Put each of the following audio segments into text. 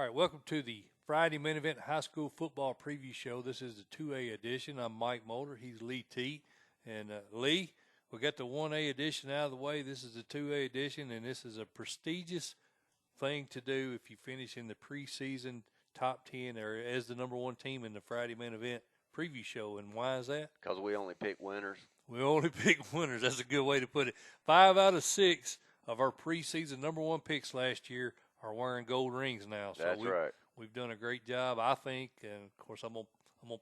right, welcome to the Friday Main Event High School Football Preview Show. This is the 2A edition. I'm Mike Mulder. He's Lee Teat. And Lee, we got the 1A edition out of the way. This is the 2A edition, and this is a prestigious thing to do if you finish in the preseason top 10 or as the number one team in the Friday Main Event Preview Show. And why is that? Because we only pick winners. We only pick winners. That's a good way to put it. 5 out of 6 of our preseason number one picks last year are wearing gold rings now. So That's right. We've done a great job, I think. And, of course, I'm gonna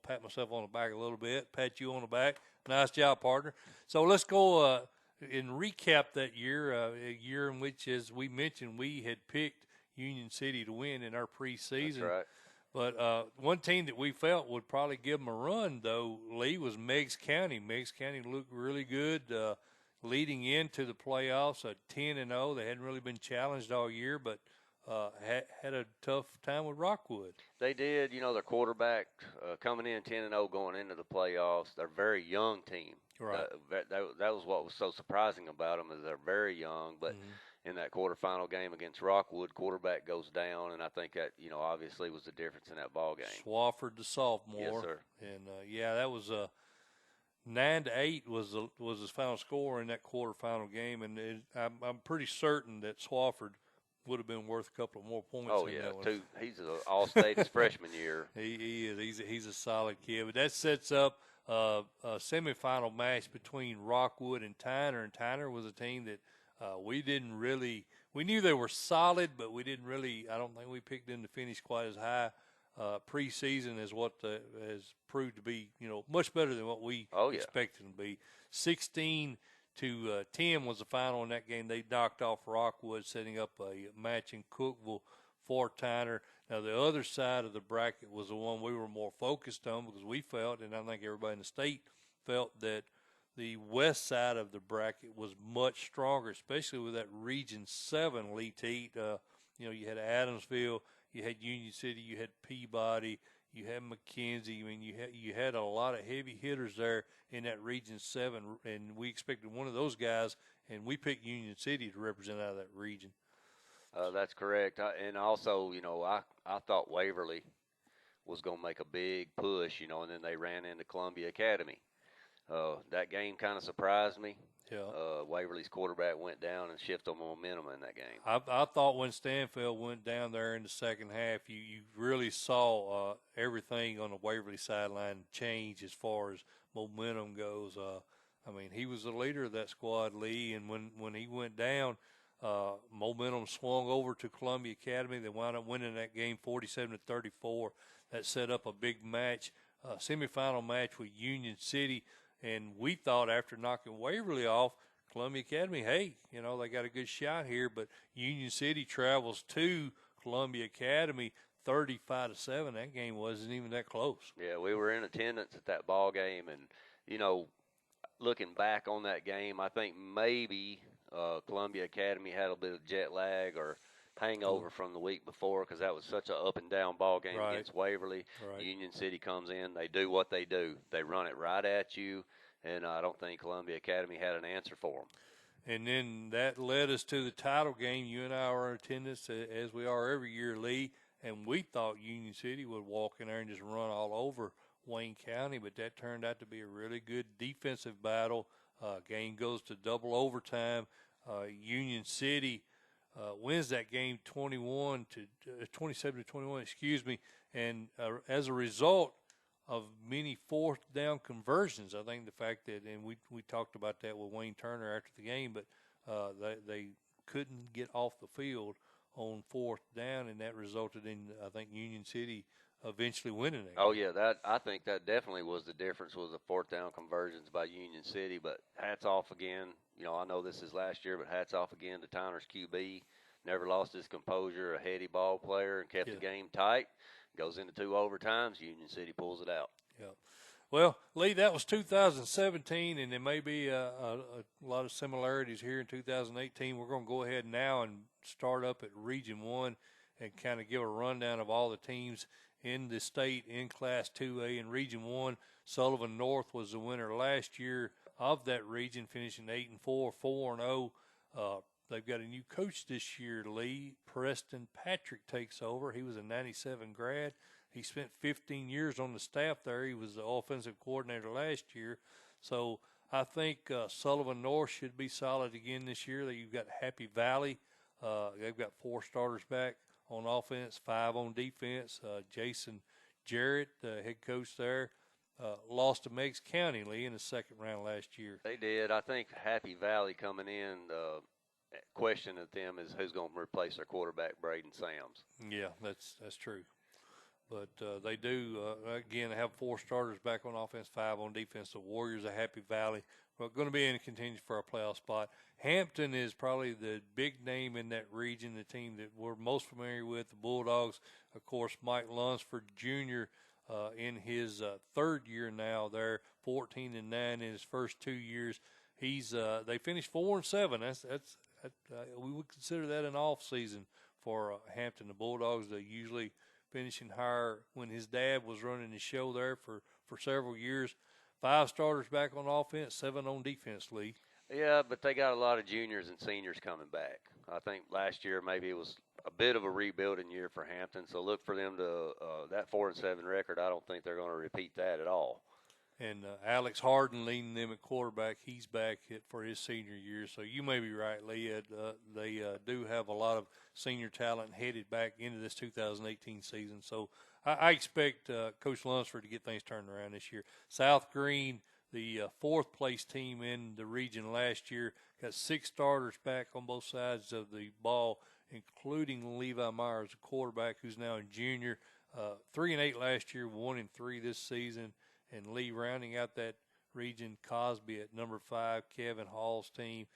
pat myself on the back a little bit, pat you on the back. Nice job, partner. So let's go and recap that year, a year in which, as we mentioned, we had picked Union City to win in our preseason. That's right. But one team that we felt would probably give them a run, though, Lee, was Meigs County. Meigs County looked really good leading into the playoffs at 10-0. They hadn't really been challenged all year, but had a tough time with Rockwood. They did. You know, their quarterback coming in 10-0 going into the playoffs. They're a very young team. Right. That was what was so surprising about them is they're very young, but in that quarterfinal game against Rockwood, quarterback goes down, and I think that, you know, obviously was the difference in that ball game. Swafford, the sophomore. Yes, sir. And, that was 9-8 was his final score in that quarterfinal game, and I'm pretty certain that Swafford would have been worth a couple of more points. Oh, in yeah. That one. He's an all-state his freshman year. He is. He's a solid kid. But that sets up a semifinal match between Rockwood and Tyner. And Tyner was a team that we didn't really – we knew they were solid, but we didn't really – I don't think we picked them to finish quite as high preseason as what has proved to be, you know, much better than what we expected them to be. 16-10 was the final in that game. They knocked off Rockwood, setting up a match in Cookeville for Tyner. Now, the other side of the bracket was the one we were more focused on because we felt, and I think everybody in the state felt, that the west side of the bracket was much stronger, especially with that Region 7 Lee Teat. You know, you had Adamsville, you had Union City, you had Peabody, you had McKenzie. I mean, you had a lot of heavy hitters there in that Region 7, and we expected one of those guys, and we picked Union City to represent out of that region. That's correct. And also, you know, I thought Waverly was going to make a big push, you know, and then they ran into Columbia Academy. That game kind of surprised me. Yeah. Waverly's quarterback went down and shifted momentum in that game. I thought when Stanfield went down there in the second half, you really saw everything on the Waverly sideline change as far as momentum goes. I mean, he was the leader of that squad, Lee, and when he went down, momentum swung over to Columbia Academy. They wound up winning that game 47-34. That set up a big match, semifinal match with Union City. And we thought after knocking Waverly off, Columbia Academy, hey, you know, they got a good shot here. But Union City travels to Columbia Academy 35-7. That game wasn't even that close. Yeah, we were in attendance at that ball game. And, you know, looking back on that game, I think maybe Columbia Academy had a bit of jet lag or hangover from the week before because that was such an up-and-down ball game against Waverly. Right. Union City comes in. They do what they do. They run it right at you, and I don't think Columbia Academy had an answer for them. And then that led us to the title game. You and I were in attendance, as we are every year, Lee, and we thought Union City would walk in there and just run all over Wayne County, but that turned out to be a really good defensive battle. Game goes to double overtime. Union City wins that game 27-21, excuse me, and as a result of many fourth down conversions, I think the fact that, and we talked about that with Wayne Turner after the game, but they couldn't get off the field on fourth down, and that resulted in, I think, Union City eventually winning it. Oh, yeah, I think that definitely was the difference, was the fourth down conversions by Union City. But hats off again. You know, I know this is last year, but hats off again to Tyner's QB. Never lost his composure, a heady ball player, and kept the game tight. Goes into 2 overtimes. Union City pulls it out. Yeah. Well, Lee, that was 2017, and there may be a lot of similarities here in 2018. We're going to go ahead now and start up at Region 1 and kind of give a rundown of all the teams in the state in Class 2A. In Region 1, Sullivan North was the winner last year of that region, finishing 8-4, 4-0. they've got a new coach this year, Lee. Preston Patrick takes over. He was a 97 grad. He spent 15 years on the staff there. He was the offensive coordinator last year. So I think Sullivan North should be solid again this year. You've got Happy Valley. They've got 4 starters back on offense, 5 on defense. Jason Jarrett, the head coach there, lost to Meigs County, Lee, in the second round last year. They did. I think Happy Valley coming in, question of them is who's going to replace their quarterback, Braden Sams. Yeah, that's true. But they do, again, have 4 starters back on offense, 5 on defense. The Warriors of Happy Valley are going to be in contention for a playoff spot. Hampton is probably the big name in that region, the team that we're most familiar with, the Bulldogs. Of course, Mike Lunsford Jr. In his 3rd year now there, 14-9 in his first 2 years. They finished 4-7. That's we would consider that an off season for Hampton. The Bulldogs, they usually finishing higher when his dad was running the show there for several years. 5 starters back on offense, 7 on defense, Lee. Yeah, but they got a lot of juniors and seniors coming back. I think last year maybe it was a bit of a rebuilding year for Hampton, so look for them to that 4-7 record. I don't think they're going to repeat that at all. And Alex Harden leading them at quarterback. He's back for his senior year. So you may be right, Lee. They do have a lot of senior talent headed back into this 2018 season. So I expect Coach Lunsford to get things turned around this year. South Green, the 4th place team in the region last year, got 6 starters back on both sides of the ball, including Levi Myers, a quarterback who's now a junior. 3-8 last year, 1-3 this season. And Lee rounding out that region, Cosby at number 5, Kevin Hall's team,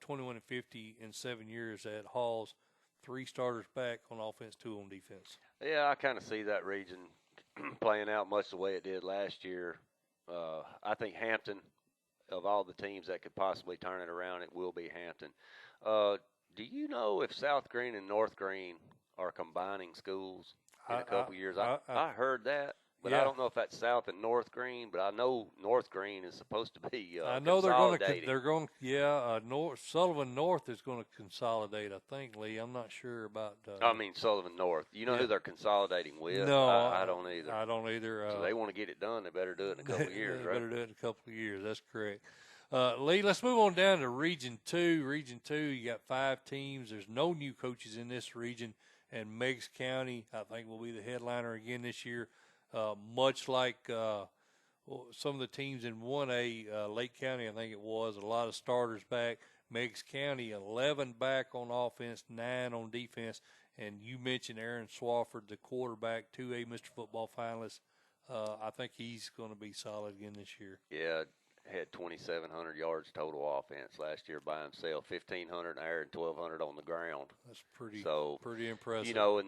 21-50 in 7 years at Hall's. 3 starters back on offense, 2 on defense. Yeah, I kind of see that region playing out much the way it did last year. I think Hampton, of all the teams that could possibly turn it around, it will be Hampton. Do you know if South Green and North Green are combining schools in a couple years? I heard that. But yeah. I don't know if that's South and North Green, but I know North Green is supposed to be I know they're going to Sullivan North is going to consolidate, I think, Lee. I'm not sure about I mean Sullivan North. You know who they're consolidating with? No, I don't either. I don't either. So they want to get it done. They better do it in a couple of years, right? Better do it in a couple of years. That's correct. Lee, let's move on down to Region 2. Region 2, you got 5 teams. There's no new coaches in this region, and Meigs County, I think, will be the headliner again this year. Much like some of the teams in 1A, Lake County, I think it was, a lot of starters back. Meigs County, 11 back on offense, 9 on defense. And you mentioned Aaron Swafford, the quarterback, 2A Mr. Football finalist. I think he's going to be solid again this year. Yeah, had 2,700 yards total offense last year by himself, 1,500 in the air and 1,200 on the ground. That's pretty impressive. You know,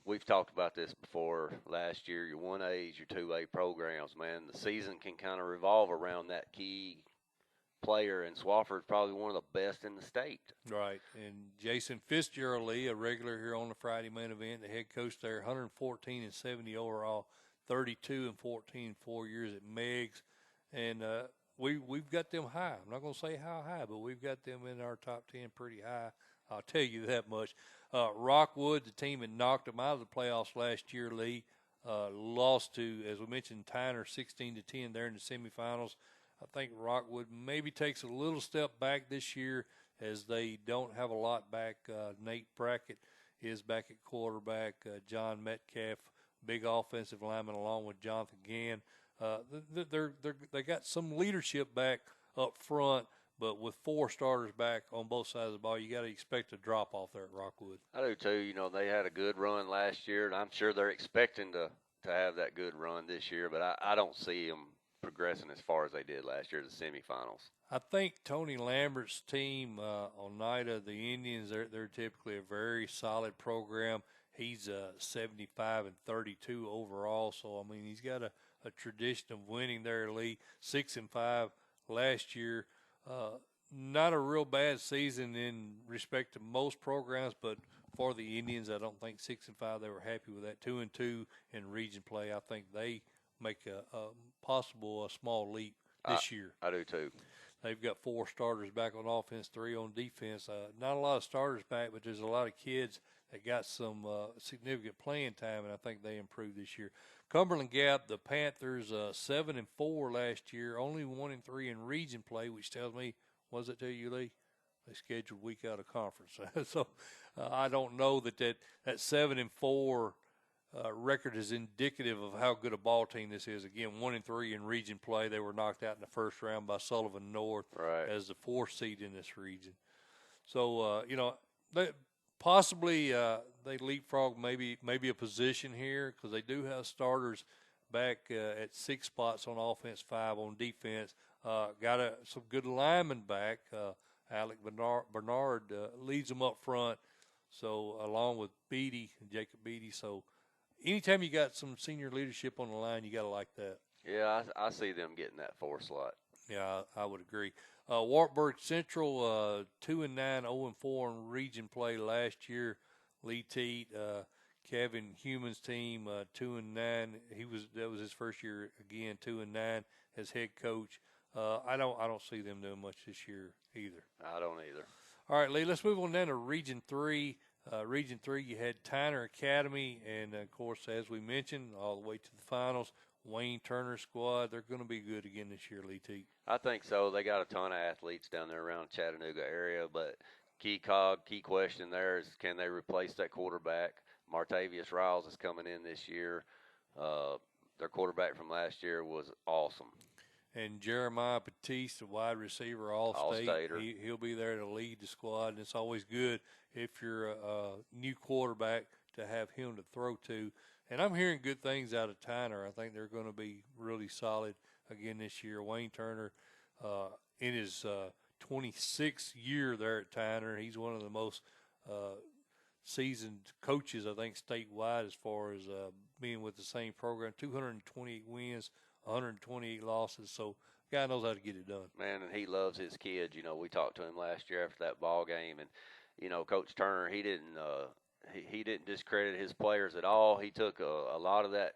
we've talked about this before last year, your 1As, your 2A programs, man, the season can kind of revolve around that key player, and Swafford's probably one of the best in the state. Right, and Jason Fitzgerald Lee, a regular here on the Friday main event, the head coach there, 114-70 overall, 32-14 4 years at Meigs, and we've got them high. I'm not going to say how high, but we've got them in our top 10 pretty high. I'll tell you that much. Rockwood, the team that knocked them out of the playoffs last year, Lee, lost to, as we mentioned, Tyner 16-10 there in the semifinals. I think Rockwood maybe takes a little step back this year as they don't have a lot back. Nate Brackett is back at quarterback. John Metcalf, big offensive lineman, along with Jonathan Gann. They got some leadership back up front, but with 4 starters back on both sides of the ball, you got to expect a drop off there at Rockwood. I do too. You know, they had a good run last year, and I'm sure they're expecting to have that good run this year, but I don't see them progressing as far as they did last year, the semifinals. I think Tony Lambert's team, Oneida, the Indians, they're typically a very solid program. He's 75-32 overall, so I mean he's got a tradition of winning there, Lee. 6-5 last year. Not a real bad season in respect to most programs, but for the Indians, I don't think 6-5 they were happy with that. 2-2 in region play. I think they make a possible small leap this year. I do too. They've got 4 starters back on offense, 3 on defense. Not a lot of starters back, but there's a lot of kids that got some significant playing time, and I think they improved this year. Cumberland Gap, the Panthers, 7-4 last year, only 1-3 in region play, which tells me, what does it tell you, Lee? They scheduled week out of conference. So I don't know that 7-4 record is indicative of how good a ball team this is. Again, 1-3 in region play. They were knocked out in the first round by Sullivan North as the 4th seed in this region. So, possibly they leapfrog maybe a position here because they do have starters back at 6 spots on offense, 5 on defense. Got some good linemen back. Alec Bernard leads them up front, so along with Jacob Beatty. So anytime you got some senior leadership on the line, you got to like that. Yeah, I see them getting that 4 slot. Yeah, I would agree. Wartburg Central, 2-9, 0-4 in region play last year. Lee Teat, Kevin Human's team, 2-9. That was his first year again, 2-9 as head coach. I don't see them doing much this year either. I don't either. All right, Lee, let's move on down to Region 3. Region 3, you had Tyner Academy, and, of course, as we mentioned, all the way to the finals, Wayne Turner squad. They're going to be good again this year, Lee T. I think so. They got a ton of athletes down there around Chattanooga area, but key question there is can they replace that quarterback? Martavius Riles is coming in this year. Their quarterback from last year was awesome. And Jeremiah Batiste, the wide receiver, All-State, he'll be there to lead the squad. And it's always good if you're a new quarterback to have him to throw to. And I'm hearing good things out of Tyner. I think they're going to be really solid again this year. Wayne Turner, in his 26th year there at Tyner, he's one of the most seasoned coaches, I think, statewide as far as being with the same program. 228 wins, 128 losses, so guy knows how to get it done. Man, and he loves his kids. We talked to him last year after that ball game, and Coach Turner, he didn't discredit his players at all. He took a lot of that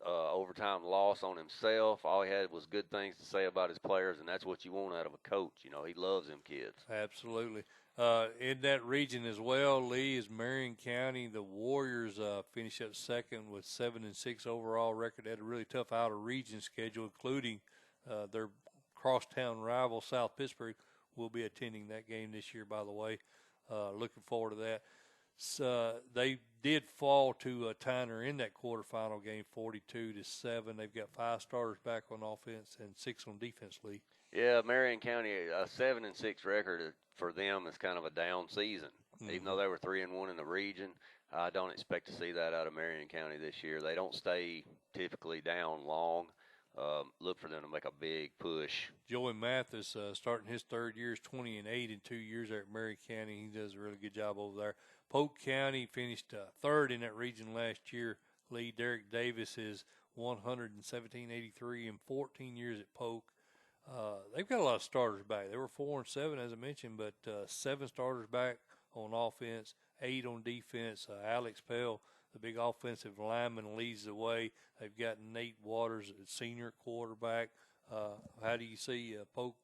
overtime loss on himself. All he had was good things to say about his players, and that's what you want out of a coach. He loves them kids. Absolutely. In that region as well, Lee, is Marion County. The Warriors finished up second with 7-6 overall record. They had a really tough out-of-region schedule, including their crosstown rival, South Pittsburgh, will be attending that game this year, by the way. Looking forward to that. So they did fall to Tyner in that quarterfinal game, 42-7. They've got 5 starters back on offense and 6 on defense, Lee. Yeah, Marion County, a 7-6 record for them is kind of a down season. Mm-hmm. Even though they were 3-1 in the region, I don't expect to see that out of Marion County this year. They don't stay typically down long. Look for them to make a big push. Joey Mathis, starting his 3rd year, is 20-8 in 2 years there at Marion County. He does a really good job over there. Polk County finished 3rd in that region last year. Lee, Derek Davis is 117-83 in 14 years at Polk. They've got a lot of starters back. They were 4-7, as I mentioned, but 7 starters back on offense, 8 on defense. Alex Pell, the big offensive lineman, leads the way. They've got Nate Waters, a senior quarterback. How do you see Polk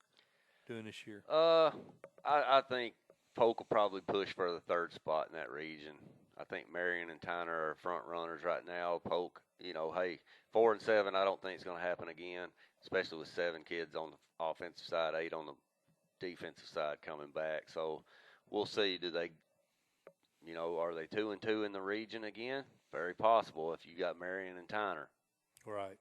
doing this year? I think Polk will probably push for the 3rd spot in that region. I think Marion and Tyner are front runners right now. Polk, hey, 4-7, I don't think it's going to happen again, especially with 7 kids on the offensive side, 8 on the defensive side coming back. So we'll see. Do they, are they 2-2 in the region again? Very possible if you got Marion and Tyner. Right.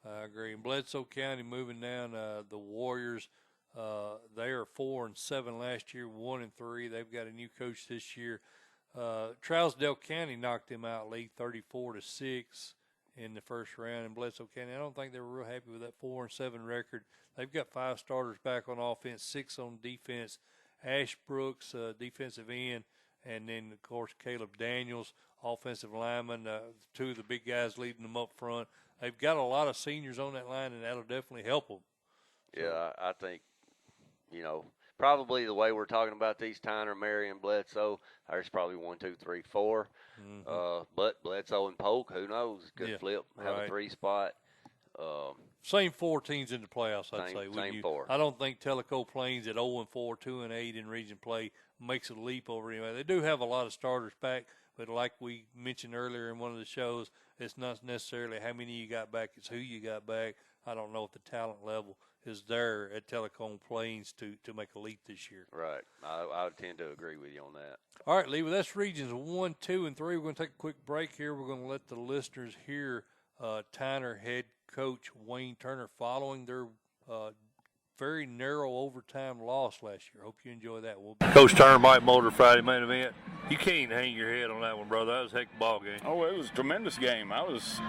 I agree. In Bledsoe County, moving down, the Warriors, they are 4-7 last year, 1-3. They've got a new coach this year. Trousdale County knocked them out late, 34-6 in the first round. In Bledsoe County, I don't think they were real happy with that 4-7 record. They've got 5 starters back on offense, 6 on defense. Ash Brooks, defensive end, and then, of course, Caleb Daniels, offensive lineman, 2 of the big guys leading them up front. They've got a lot of seniors on that line, and that'll definitely help them. So, yeah, I think, probably the way we're talking about these, Tyner, Marion, Bledsoe, there's probably 1, 2, 3, 4. Mm-hmm. But Bledsoe and Polk, who knows? Could flip, have a 3 spot. same four teams in the playoffs, I'd say. Same four. I don't think Tellico Plains at 0-4, 2-8 in region play makes a leap over anybody. They do have a lot of starters back, but like we mentioned earlier in one of the shows, it's not necessarily how many you got back, it's who you got back. I don't know if the talent level is there at Telecom Plains to make a leap this year. Right. I would tend to agree with you on that. All right, Lee, well, that's regions 1, 2, and 3. We're going to take a quick break here. We're going to let the listeners hear Tyner head coach Wayne Turner following their very narrow overtime loss last year. Hope you enjoy that. Coach Turner, Mike Mulder, Friday main event. You can't hang your head on that one, brother. That was a heck of a ball game. Oh, it was a tremendous game. I was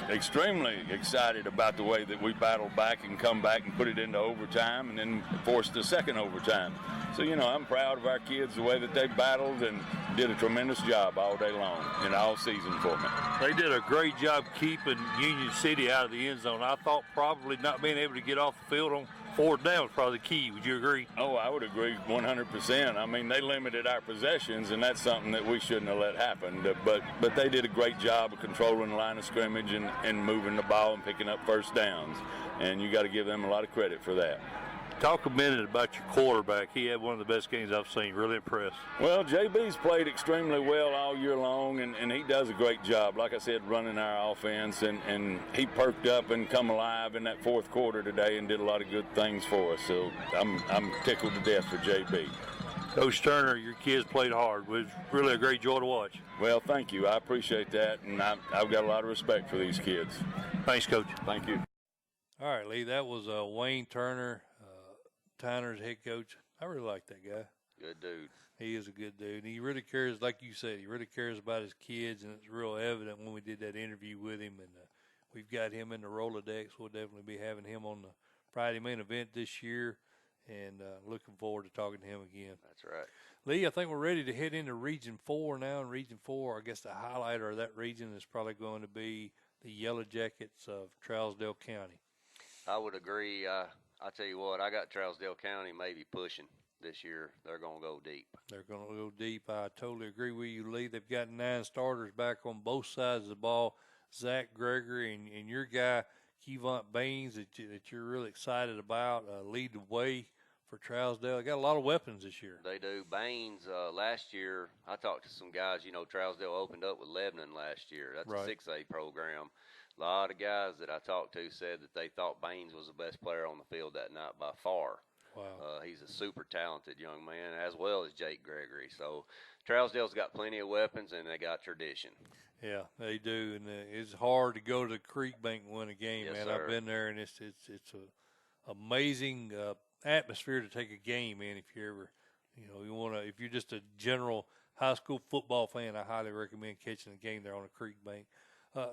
extremely excited about the way that we battled back and come back and put it into overtime and then forced the second overtime. So, I'm proud of our kids, the way that they battled and did a tremendous job all day long and all season for me. They did a great job keeping Union City out of the end zone. I thought probably not being able to get off the field on fourth down was probably the key. Would you agree? Oh, I would agree 100%. I mean, they limited our possessions, and that's something that we shouldn't have let happen. But they did a great job of controlling the line of scrimmage and moving the ball and picking up first downs. And you got to give them a lot of credit for that. Talk a minute about your quarterback. He had one of the best games I've seen. Really impressed. Well, JB's played extremely well all year long, and he does a great job, like I said, running our offense. And he perked up and come alive in that fourth quarter today and did a lot of good things for us. So I'm tickled to death for JB. Coach Turner, your kids played hard. It was really a great joy to watch. Well, thank you. I appreciate that, and I've got a lot of respect for these kids. Thanks, Coach. Thank you. All right, Lee, that was Wayne Turner, Tyner's head coach. I really like that guy. Good dude. He is a good dude. He really cares, like you said, he really cares about his kids, and it's real evident when we did that interview with him. And we've got him in the Rolodex. We'll definitely be having him on the Friday main event this year, and looking forward to talking to him again. That's right. Lee, I think we're ready to head into Region 4 now. In Region 4, I guess the highlighter of that region is probably going to be the Yellow Jackets of Trousdale County. I would agree. I tell you what, I got Trousdale County maybe pushing this year. They're going to go deep. They're going to go deep. I totally agree with you, Lee. They've got 9 starters back on both sides of the ball. Zach Gregory and your guy, Kevont Baines, that you're really excited about, lead the way for Trousdale. They got a lot of weapons this year. They do. Baines, last year, I talked to some guys. Trousdale opened up with Lebanon last year. That's right. A 6A program. A lot of guys that I talked to said that they thought Baines was the best player on the field that night by far. Wow. He's a super talented young man, as well as Jake Gregory. So Trousdale's got plenty of weapons, and they got tradition. Yeah, they do, and it's hard to go to Creek Bank and win a game, Yes, man. sir. I've been there, and it's a amazing atmosphere to take a game in. If you ever, if you're just a general high school football fan, I highly recommend catching a game there on a Creek Bank.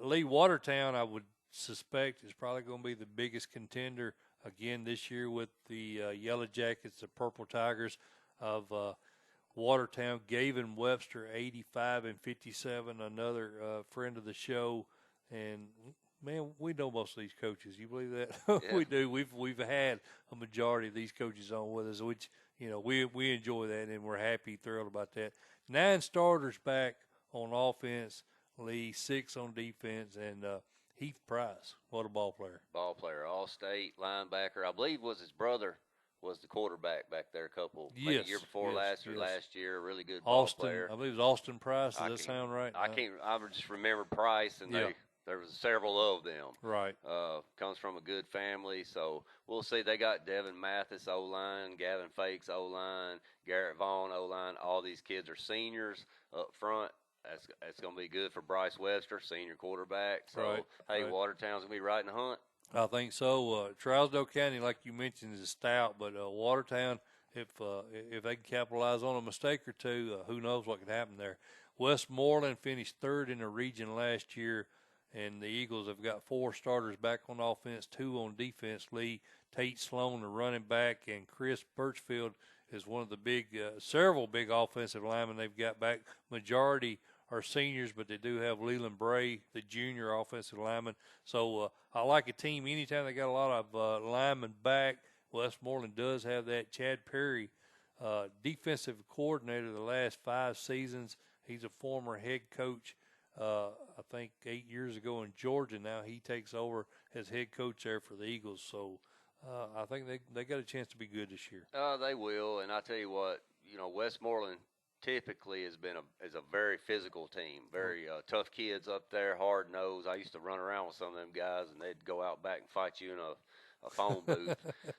Lee, Watertown, I would suspect, is probably going to be the biggest contender again this year with the Yellow Jackets, the Purple Tigers of Watertown. Gavin Webster, 85-57, another friend of the show. And, man, we know most of these coaches. You believe that? Yeah. We do. We've had a majority of these coaches on with us, which, we enjoy that, and we're happy, thrilled about that. 9 starters back on offense. Lee, 6 on defense, and Heath Price. What a ball player. Ball player, all-state linebacker. I believe was his brother was the quarterback back there maybe year before last year. Really good ball player. I believe it was Austin Price. Does that sound right? I just remember Price, and there was several of them. Right. Comes from a good family, so we'll see. They got Devin Mathis, O-line, Gavin Fakes, O-line, Garrett Vaughn, O-line. All these kids are seniors up front. That's going to be good for Bryce Webster, senior quarterback. So, right. Watertown's going to be right in the hunt. I think so. Trousdale County, like you mentioned, is stout, but Watertown, if they can capitalize on a mistake or two, who knows what could happen there. Westmoreland finished 3rd in the region last year, and the Eagles have got 4 starters back on offense, 2 on defense. Lee, Tate Sloan, the running back, and Chris Birchfield is one of the several big offensive linemen they've got back. Majority are seniors, but they do have Leland Bray, the junior offensive lineman. So I like a team anytime they got a lot of linemen back. Westmoreland does have that. Chad Perry, defensive coordinator the last 5 seasons. He's a former head coach, I think 8 years ago in Georgia. Now he takes over as head coach there for the Eagles. So I think they got a chance to be good this year. They will, and I tell you what, Westmoreland typically is a very physical team, very tough kids up there, hard nosed. I used to run around with some of them guys, and they'd go out back and fight you in a phone booth.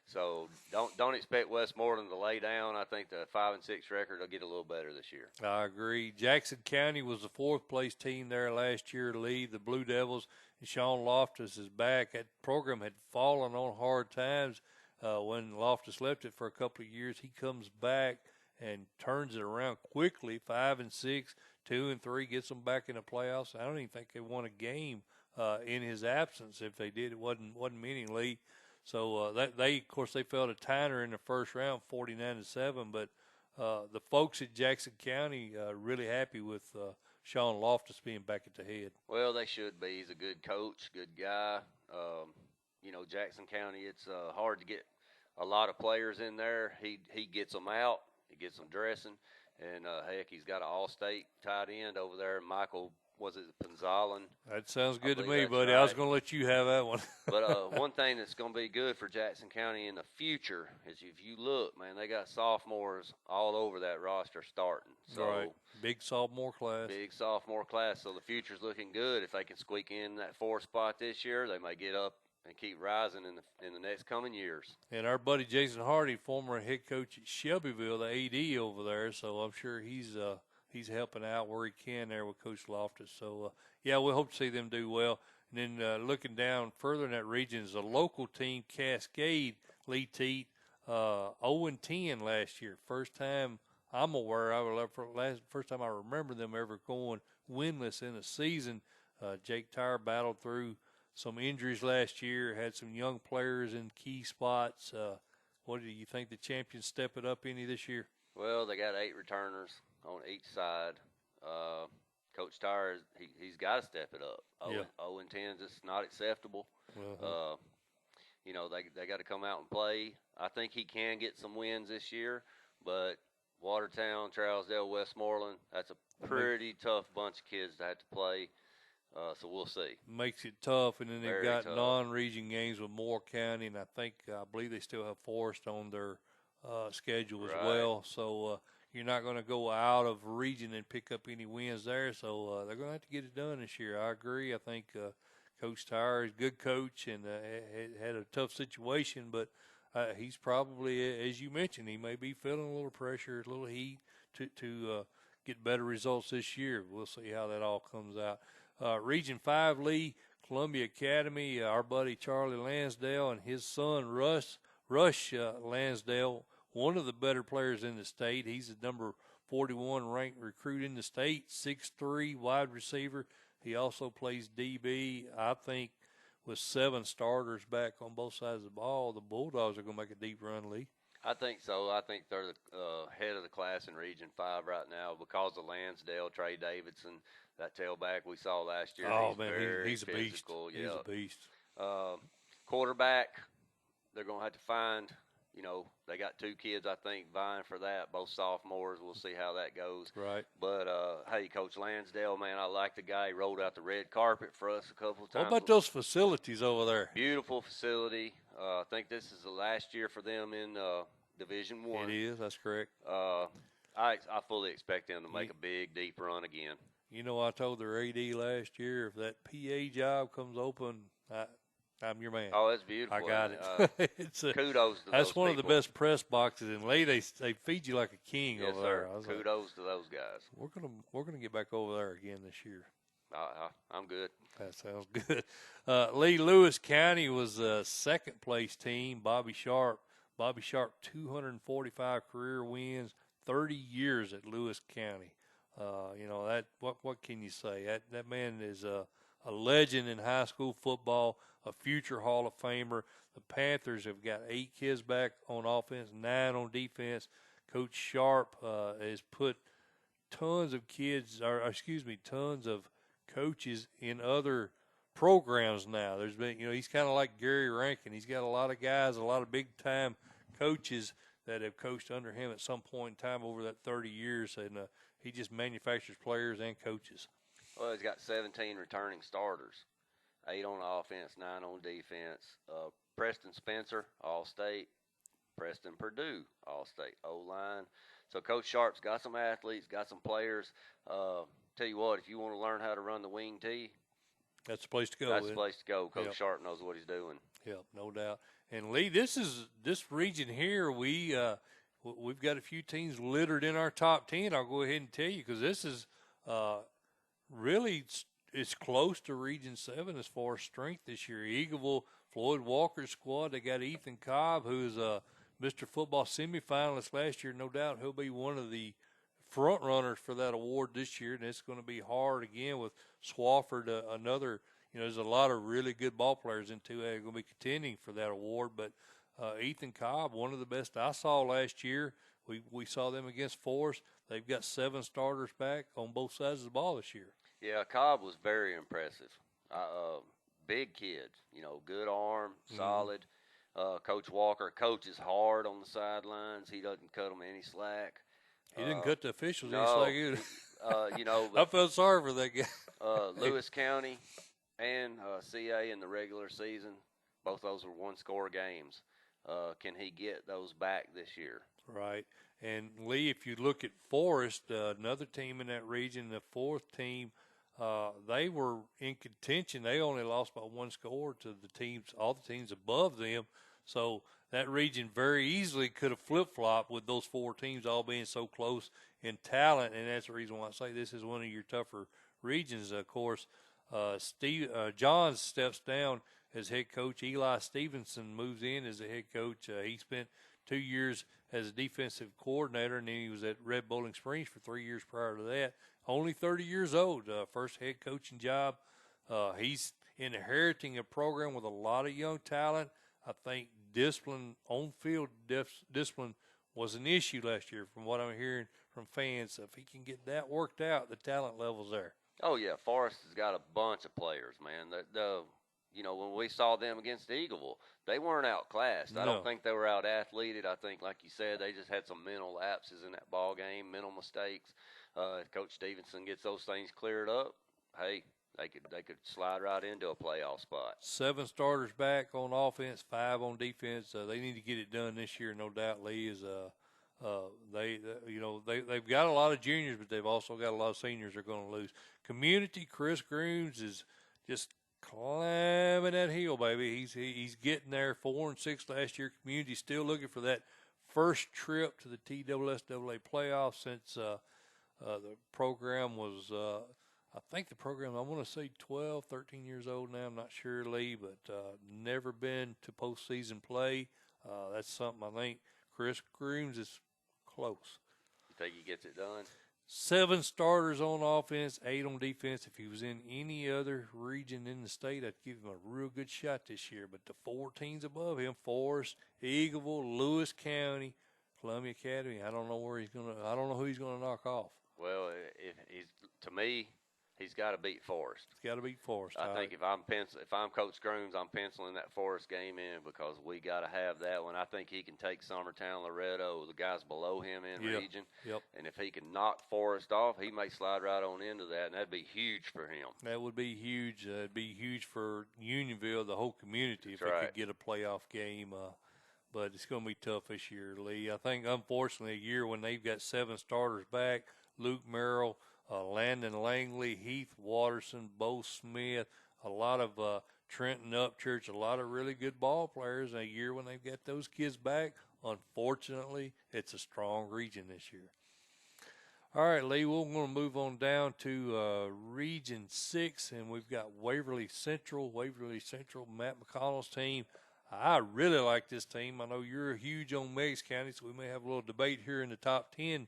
So don't expect Westmoreland to lay down. I think the 5-6 record will get a little better this year. I agree. Jackson County was the 4th place team there last year to lead. The Blue Devils and Sean Loftus is back. That program had fallen on hard times when Loftus left it for a couple of years. He comes back and turns it around quickly. 5-6, 2-3, gets them back in the playoffs. I don't even think they won a game in his absence. If they did, it wasn't meaningly. So of course, they fell to Tyner in the first round, 49-7. But the folks at Jackson County really happy with Sean Loftus being back at the head. Well, they should be. He's a good coach, good guy. Jackson County, it's hard to get a lot of players in there. He gets them out. He gets them dressing. And, heck, he's got an all-state tight end over there, Michael, was it Penzalin? That sounds good to me, that's buddy. right. I was going to let you have that one. But one thing that's going to be good for Jackson County in the future is if you look, man, they got sophomores all over that roster starting. So right. Big sophomore class. Big sophomore class. So the future's looking good. If they can squeak in that 4th spot this year, they may get up and keep rising in the next coming years. And our buddy Jason Hardy, former head coach at Shelbyville, the AD over there, so I'm sure he's helping out where he can there with Coach Loftus. So, we hope to see them do well. And then looking down further in that region is a local team, Cascade, Lee Teat, 0-10 last year. First time I'm aware of, first time I remember them ever going winless in a season. Jake Tyre battled through some injuries last year, had some young players in key spots. What do you think the champions step it up any this year? Well, they got 8 returners on each side. Coach Tyre, he's got to step it up. 0-10 is just not acceptable. Uh-huh. They got to come out and play. I think he can get some wins this year, but Watertown, Trousdale, Westmoreland, that's a pretty tough bunch of kids to have to play. So we'll see. Makes it tough, and then they've Very got tough. non-region games with Moore County, and I believe they still have Forest on their schedule as Right. well. So you're not going to go out of region and pick up any wins there. So they're going to have to get it done this year. I agree. I think Coach Tyre is a good coach and had a tough situation, but he's probably, as you mentioned, he may be feeling a little pressure, a little heat to get better results this year. We'll see how that all comes out. Region 5, Lee, Columbia Academy, our buddy Charlie Lansdale and his son Rush Lansdale, one of the better players in the state. He's the number 41 ranked recruit in the state, 6'3", wide receiver. He also plays DB. I think with 7 starters back on both sides of the ball, the Bulldogs are going to make a deep run, Lee. I think so. I think they're the head of the class in Region 5 right now because of Lansdale, Trey Davidson, that tailback we saw last year. Oh, he's man, very he's a beast. physical. He's a beast. Quarterback, they're going to have to find, they got 2 kids, I think, vying for that, both sophomores. We'll see how that goes. Right. But, hey, Coach Lansdale, man, I like the guy. He rolled out the red carpet for us a couple of times. What about those facilities over there? Beautiful facility. I think this is the last year for them in Division I. It is. That's correct. I fully expect them to make a big, deep run again. I told their AD last year, if that PA job comes open, I'm your man. Oh, that's beautiful. I got it. Kudos to that's those one of the people. best press boxes in Lee. They feed you like a king Yes, over sir. there. I was like, Kudos to those guys. we're gonna get back over there again this year. I'm good. That sounds good. Lee Lewis County was a second place team. Bobby Sharp, 245 career wins, 30 years at Lewis County. What can you say? That man is a legend in high school football, a future Hall of Famer. The Panthers have got 8 kids back on offense, 9 on defense. Coach Sharp has put tons of coaches in other programs now. There's been, he's kind of like Gary Rankin. He's got a lot of guys, a lot of big-time coaches that have coached under him at some point in time over that 30 years, and he just manufactures players and coaches. Well, he's got 17 returning starters. 8 on offense, 9 on defense. Preston Spencer, All-State. Preston Purdue, All-State. O-line. So Coach Sharp's got some athletes, got some players. Tell you what, if you want to learn how to run the wing tee, That's the place to go. that's the place to go. Coach Yep. Sharp knows what he's doing. Yep, no doubt. And Lee, this region here. We've got a few teams littered in our top 10. I'll go ahead and tell you because this is really it's close to Region 7 as far as strength this year. Eagleville, Floyd Walker's squad. They got Ethan Cobb, who's Mr. Football semifinalist last year. No doubt he'll be one of the front runners for that award this year, and it's going to be hard again with Swafford, another. There's a lot of really good ball players in 2A going to be contending for that award. But Ethan Cobb, one of the best I saw last year. We saw them against Forest. They've got 7 starters back on both sides of the ball this year. Yeah, Cobb was very impressive. Big kid, good arm, solid. Coach Walker coaches hard on the sidelines. He doesn't cut them any slack. He didn't cut the officials no, any slack either. I but, felt sorry for that guy. Lewis County and CA in the regular season, both those were one-score games. Can he get those back this year? Right. And, Lee, if you look at Forest, another team in that region, the 4th team, they were in contention. They only lost by 1 score to all the teams above them. So that region very easily could have flip-flopped with those 4 teams all being so close in talent, and that's the reason why I say this is one of your tougher regions. Of course, John steps down as head coach. Eli Stevenson moves in as the head coach. He spent 2 years as a defensive coordinator, and then he was at Red Bowling Springs for 3 years prior to that. Only 30 years old, first head coaching job. He's inheriting a program with a lot of young talent. I think discipline, on-field discipline was an issue last year from what I'm hearing from fans. So if he can get that worked out, the talent level's there. Oh, yeah, Forest has got a bunch of players, man. When we saw them against Eagleville, they weren't outclassed. I don't think they were out-athleted. I think, like you said, they just had some mental lapses in that ball game, mental mistakes. If Coach Stevenson gets those things cleared up, hey, they could slide right into a playoff spot. 7 starters back on offense, 5 on defense. They need to get it done this year, no doubt. Lee is they've got a lot of juniors, but they've also got a lot of seniors they're going to lose. Community, Chris Grooms is just climbing that hill, baby. He's getting there. 4-6 last year. Community still looking for that first trip to the TSSAA playoffs since the program was. I think the program, I want to say 12, 13 years old now. I'm not sure, Lee, but never been to postseason play. That's something I think Chris Grooms is close. You think he gets it done? 7 starters on offense, 8 on defense. If he was in any other region in the state, I'd give him a real good shot this year. But the 4 teams above him, Forest, Eagleville, Lewis County, Columbia Academy, I don't know who he's gonna knock off. Well, to me, he's got to beat Forest. He's got to beat Forest. I think if I'm Coach Grooms, I'm penciling that Forest game in because we got to have that one. I think he can take Summertown, Loretto, the guys below him in region. Yep. And if he can knock Forest off, he may slide right on into that, and that'd be huge for him. That would be huge. It'd be huge for Unionville, the whole community, if That's they right. could get a playoff game. But it's going to be tough this year, Lee. I think, unfortunately, a year when they've got 7 starters back, Luke Merrill, Landon Langley, Heath Watterson, Bo Smith, a lot of Trenton Upchurch, a lot of really good ball players. A year when they've got those kids back, unfortunately, it's a strong region this year. All right, Lee, we're going to move on down to Region 6, and we've got Waverly Central, Matt McConnell's team. I really like this team. I know you're huge on Meigs County, so we may have a little debate here in the top 10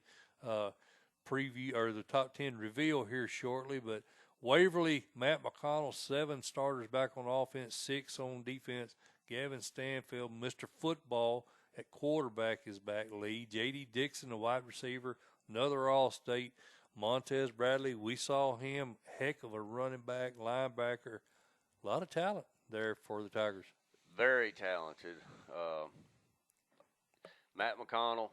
preview or the top 10 reveal here shortly. But Waverly, Matt McConnell, 7 starters back on offense, 6 on defense. Gavin Stanfield, Mr. Football at quarterback is back. Lee, J.D. Dixon, the wide receiver, another All-State. Montez Bradley, we saw him, heck of a running back, linebacker. A lot of talent there for the Tigers. Very talented. Matt McConnell,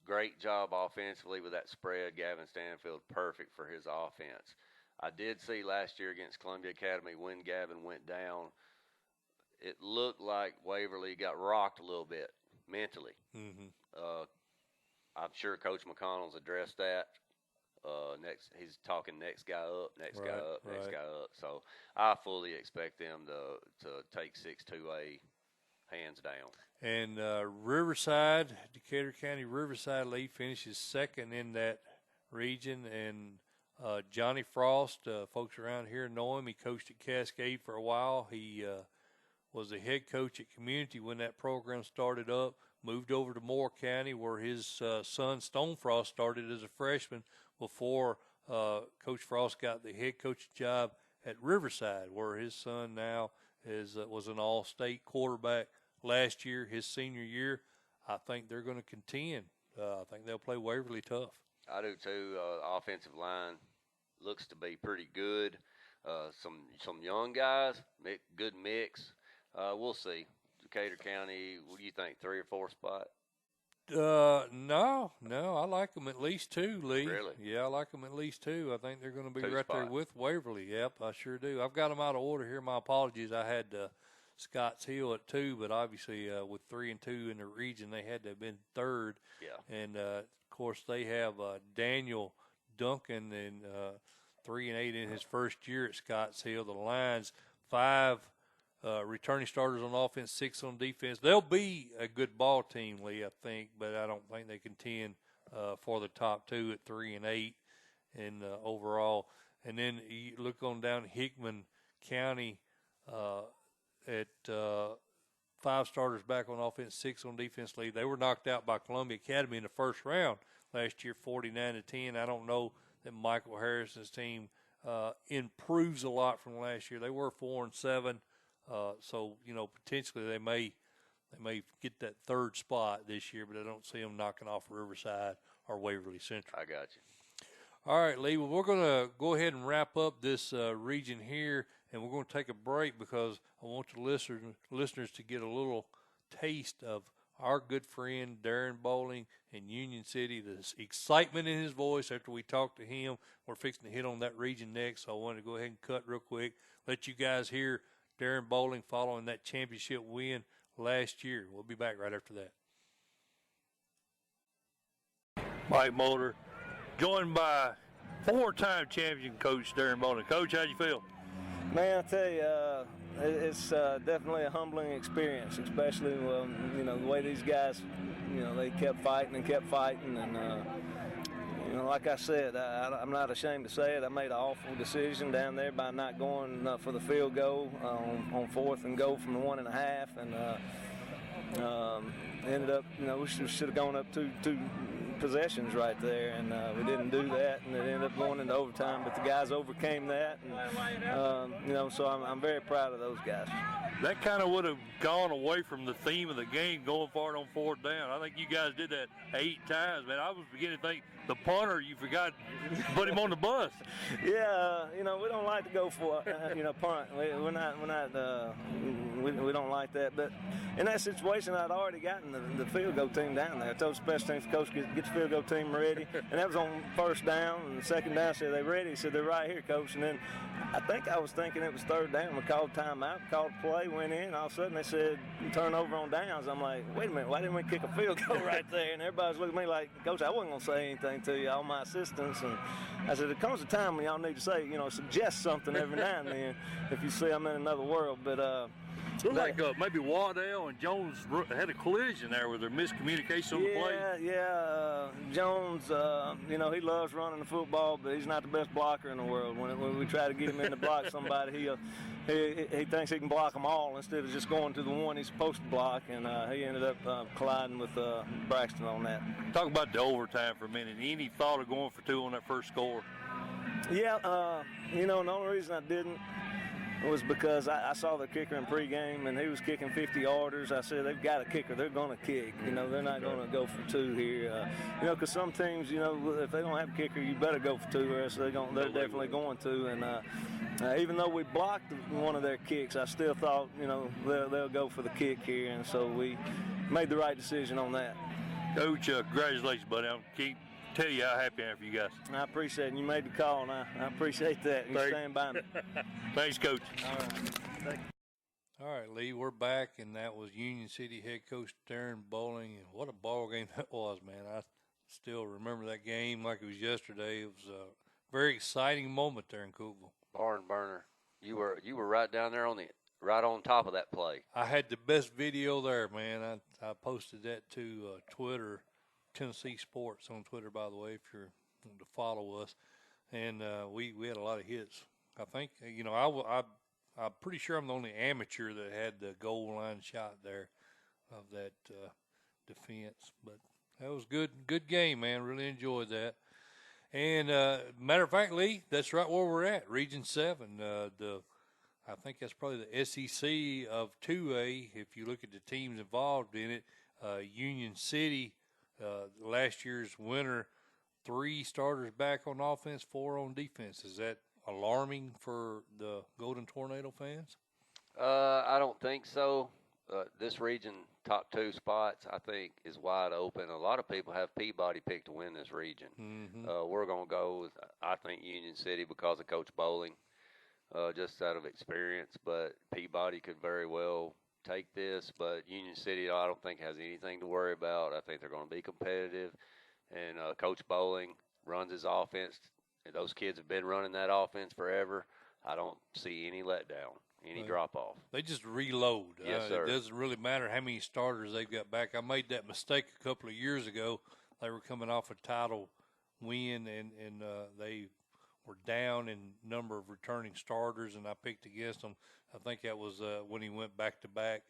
great job offensively with that spread. Gavin Stanfield, perfect for his offense. I did see last year against Columbia Academy when Gavin went down, it looked like Waverly got rocked a little bit mentally. Mm-hmm. I'm sure Coach McConnell's addressed that. He's talking next guy up, next guy up. So I fully expect them to take 6-2A hands down. And Riverside, Decatur County Riverside Lee finishes second in that region. And Johnny Frost, folks around here know him. He coached at Cascade for a while. He was the head coach at Community when that program started up. Moved over to Moore County, where his son Stone Frost started as a freshman before Coach Frost got the head coach job at Riverside, where his son now was an all-state quarterback last year, his senior year. I think they're going to contend. I think they'll play Waverly tough. I do too. Offensive line looks to be pretty good. Some young guys, good mix. We'll see. Decatur County, what do you think, 3 or 4 spot? No, I like them at least 2, Lee. Really? Yeah, I like them at least 2. I think they're going to be 2 right there spots. with Waverly. Yep, I sure do. I've got them out of order here. My apologies. I had Scotts Hill at 2, but obviously with 3 and 2 in the region, they had to have been 3rd. Yeah. And of course, they have Daniel Duncan and 3 and 8 in his first year at Scotts Hill. The Lions 5. Returning starters on offense, 6 on defense. They'll be a good ball team, Lee, I think, but I don't think they contend for the top 2 at 3 and 8 and overall. And then you look on down Hickman County at 5 starters back on offense, 6 on defense, Lee. They were knocked out by Columbia Academy in the first round last year, 49-10. I don't know that Michael Harrison's team improves a lot from last year. They were 4-7. So, potentially they may get that 3rd spot this year, but I don't see them knocking off Riverside or Waverly Central. I got you. All right, Lee, well, we're going to go ahead and wrap up this region here, and we're going to take a break because I want the listeners to get a little taste of our good friend Darren Bowling in Union City, the excitement in his voice after we talked to him. We're fixing to hit on that region next, so I wanted to go ahead and cut real quick, let you guys hear Darren Bowling following that championship win last year. We'll be back right after that. Mike Mulder, joined by 4-time champion coach Darren Bowling. Coach, how'd you feel? Man, I tell you, it's definitely a humbling experience, especially the way these guys, they kept fighting and like I said, I'm not ashamed to say it. I made an awful decision down there by not going for the field goal on 4th and goal from the 1.5, and ended up, we should have gone up two possessions right there, and we didn't do that, and it ended up going into overtime. But the guys overcame that, and so I'm very proud of those guys. That kind of would have gone away from the theme of the game, going for it on 4th down. I think you guys did that 8 times, man. I was beginning to think the punter, you forgot to put him on the bus. Yeah, we don't like to go for punt. We don't like that. But in that situation, I'd already gotten the field goal team down there. I told the special teams coach, get the field goal team ready. And that was on 1st down. And the 2nd down, said, they ready? He said, they're right here, coach. And then I was thinking it was 3rd down. We called timeout, called play, went in. All of a sudden, they said, turnover on downs. I'm like, wait a minute, why didn't we kick a field goal right there? And everybody's looking at me like, Coach, I wasn't going to say anything to you, all my assistants. And I said, there comes a time when y'all need to say, suggest something every now and then if you see I'm in another world. But looked like maybe Waddell and Jones had a collision there with their miscommunication on the play. Yeah. Jones, he loves running the football, but he's not the best blocker in the world. When we try to get him in to block somebody, he thinks he can block them all instead of just going to the one he's supposed to block, and he ended up colliding with Braxton on that. Talk about the overtime for a minute. Any thought of going for 2 on that first score? Yeah, the only reason I didn't was because I saw the kicker in pregame, and he was kicking 50-yarders. I said, they've got a kicker. They're going to kick. They're not going to go for 2 here. Because some teams, if they don't have a kicker, you better go for 2, or else they're definitely going to. And even though we blocked one of their kicks, I still thought, they'll go for the kick here. And so we made the right decision on that. Coach, congratulations, buddy. tell you how happy I am for you guys. I appreciate it. You made the call, and I appreciate that. You stand by me. Thanks, Coach. All right. Thank you. All right, Lee, we're back, and that was Union City head coach Darren Bowling, and what a ball game that was, man. I still remember that game like it was yesterday. It was a very exciting moment there in Cookeville. Barn burner. You were right down there right on top of that play. I had the best video there, man. I posted that to Twitter, Tennessee Sports on Twitter, by the way, if you're wanting to follow us. And we had a lot of hits. I think, I'm pretty sure I'm the only amateur that had the goal line shot there of that defense. But that was good game, man. Really enjoyed that. And matter of fact, Lee, that's right where we're at, Region 7. I think that's probably the SEC of 2A. If you look at the teams involved in it, Union City, last year's winner, 3 starters back on offense, 4 on defense. Is that alarming for the Golden Tornado fans? I don't think so. This region, top 2 spots, I think, is wide open. A lot of people have Peabody picked to win this region. Mm-hmm. We're going to go with, I think, Union City because of Coach Bowling, just out of experience. But Peabody could very well take this. But Union City, I don't think, has anything to worry about. I think they're going to be competitive. And Coach Bowling runs his offense. Those kids have been running that offense forever. I don't see any letdown, any drop-off. They just reload. Yes, sir. It doesn't really matter how many starters they've got back. I made that mistake a couple of years ago. They were coming off a title win, and they were down in number of returning starters, and I picked against them. I think that was when he went back-to-back.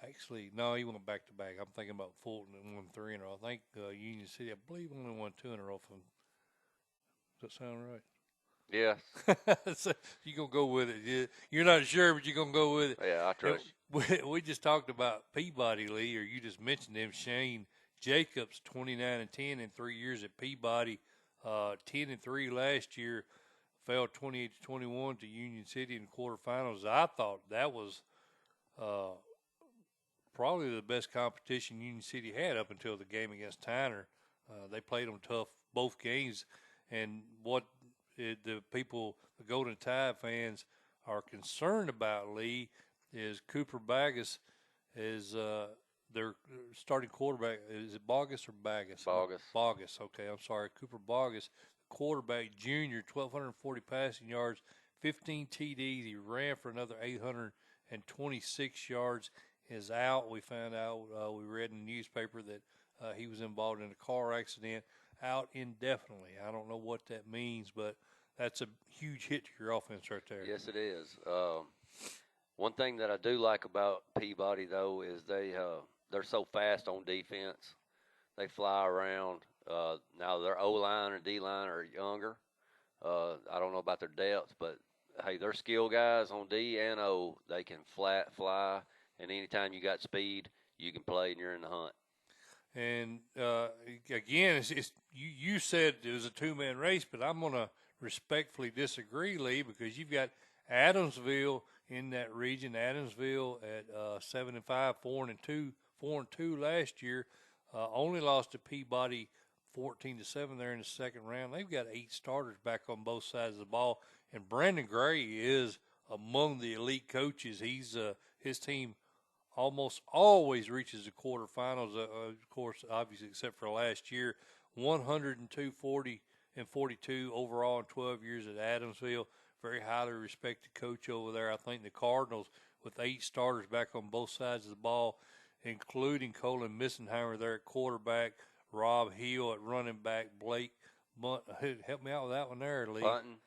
Actually, no, he went back-to-back. I'm thinking about Fulton and won 3 in a row. I think Union City, I believe, only won 2 in a row from. Does that sound right? Yeah. So you're going to go with it. You're not sure, but you're going to go with it. Yeah, I trust you. We just talked about Peabody, Lee, or you just mentioned him, Shane Jacobs, 29-10 in 3 years at Peabody, 10-3 last year, fell 28-21 to Union City in the quarterfinals. I thought that was probably the best competition Union City had up until the game against Tyner. They played them tough both games, and what the people, the Golden Tide fans, are concerned about, Lee, is Cooper Baggis is their starting quarterback. Is it Bogus or Baggis? Bogus. Okay, I'm sorry. Cooper Bogus, quarterback, junior, 1,240 passing yards, 15 TDs. He ran for another 826 yards. Is out. We found out, we read in the newspaper that he was involved in a car accident, out indefinitely. I don't know what that means, but that's a huge hit to your offense right there. Yes, it is. One thing that I do like about Peabody, though, is they're so fast on defense. They fly around. Now their O-line or D-line are younger. I don't know about their depth, but, hey, they're skill guys on D and O. They can flat fly, and anytime you got speed, you can play and you're in the hunt. And, again, you said it was a two-man race, but I'm going to respectfully disagree, Lee, because you've got Adamsville in that region. Adamsville at 7-5, 4-2 last year. Only lost to Peabody 14-7 there in the second round. They've got 8 starters back on both sides of the ball, and Brandon Gray is among the elite coaches. He's his team almost always reaches the quarterfinals. Of course, obviously, except for last year, 102-40. And 42 overall in 12 years at Adamsville. Very highly respected coach over there. I think the Cardinals, with 8 starters back on both sides of the ball, including Colin Missenheimer there at quarterback, Rob Hill at running back, Blake Bunt. Help me out with that one there, Lee.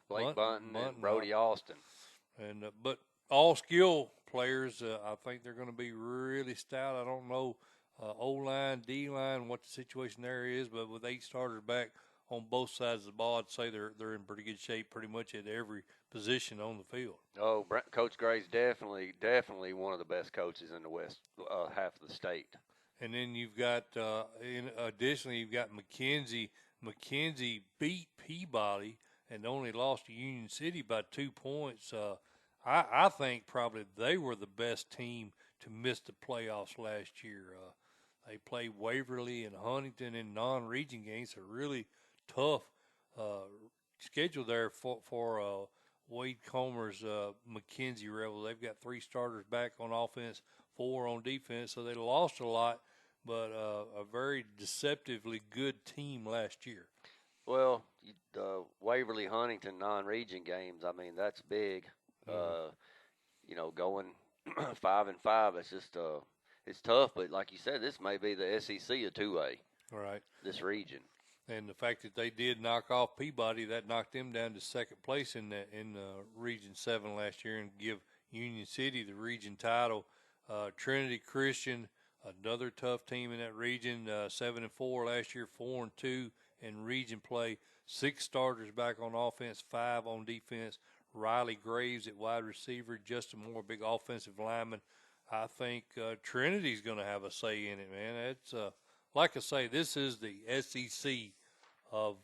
Blake Bunton, and Brody Austin. And but all skill players, I think they're going to be really stout. I don't know O-line, D-line, what the situation there is, but with 8 starters back on both sides of the ball, I'd say they're in pretty good shape pretty much at every position on the field. Oh, Coach Gray's definitely one of the best coaches in the west half of the state. And then you've got, additionally, you've got McKenzie. McKenzie beat Peabody and only lost to Union City by 2 points. I think probably they were the best team to miss the playoffs last year. They play Waverly and Huntington in non-region games. A really tough schedule there for Wade Comer's McKenzie Rebels. They've got 3 starters back on offense, 4 on defense, so they lost a lot, but a very deceptively good team last year. Well, the Waverly Huntington non-region games, I mean, that's big. You know, going 5-5, it's just it's tough. But like you said, this may be the SEC of 2A. Right. This region. And the fact that they did knock off Peabody, that knocked them down to second place in Region 7 last year and give Union City the region title. Trinity Christian, another tough team in that region, 7-4 last year, 4-2 in region play. 6 starters back on offense, 5 on defense. Riley Graves at wide receiver, Justin Moore, big offensive lineman. I think Trinity's going to have a say in it, man. It's like I say, this is the SEC of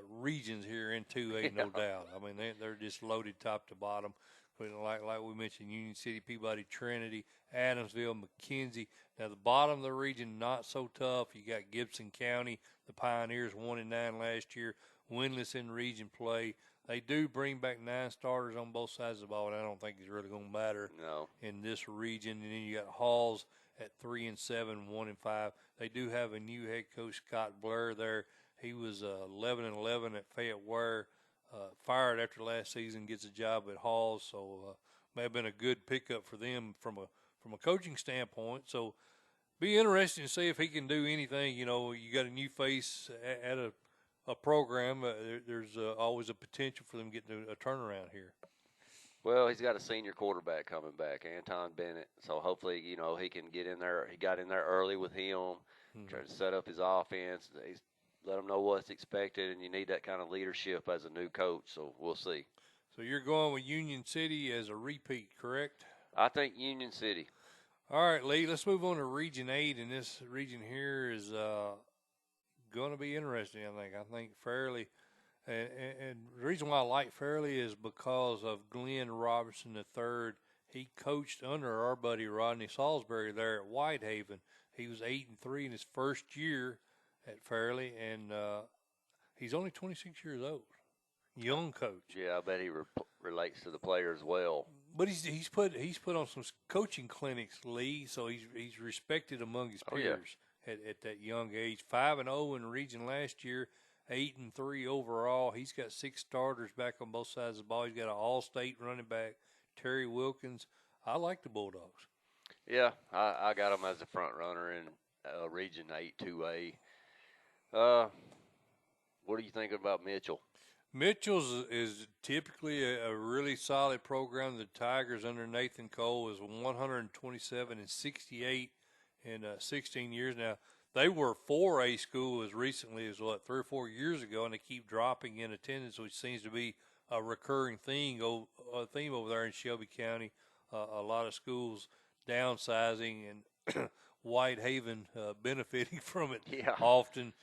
regions here in 2A, no doubt. I mean, they're just loaded top to bottom. But like we mentioned, Union City, Peabody, Trinity, Adamsville, McKenzie. Now, the bottom of the region, not so tough. You got Gibson County, the Pioneers, 1-9 last year, winless in region play. They do bring back 9 starters on both sides of the ball, and I don't think it's really going to matter in this region. And then you got Halls at 3-7, 1-5. They do have a new head coach, Scott Blair, there. He was 11-11 at Fayette Ware, fired after last season, gets a job at Halls, so may have been a good pickup for them from a coaching standpoint. So be interesting to see if he can do anything. You know, you got a new face at a program. There's always a potential for them getting a turnaround here. Well, he's got a senior quarterback coming back, Anton Bennett. So hopefully, you know, he can get in there. He got in there early with him, trying to set up his offense. He's let them know what's expected, and you need that kind of leadership as a new coach. So we'll see. So you're going with Union City as a repeat, correct? I think Union City. All right, Lee, let's move on to Region 8, and this region here is going to be interesting, I think Fairleigh, and the reason why I like Fairleigh is because of Glenn Robertson III. He coached under our buddy Rodney Salisbury there at Whitehaven. He was 8-3 in his first year at Fairleigh, and he's only 26 years old. Young coach. Yeah, I bet he relates to the players well. But he's put on some coaching clinics, Lee, so he's respected among his peers at that young age. 5-0 in the region last year, 8-3 overall. He's got 6 starters back on both sides of the ball. He's got an all-state running back, Terry Wilkins. I like the Bulldogs. Yeah, I got them as a front runner in Region 8 2A. What do you think about Mitchell? Mitchell's is typically a really solid program. The Tigers under Nathan Cole is 127-68 in 16 years now. They were 4A school as recently as 3 or 4 years ago, and they keep dropping in attendance, which seems to be a recurring theme over there in Shelby County. A lot of schools downsizing and Whitehaven benefiting from it often.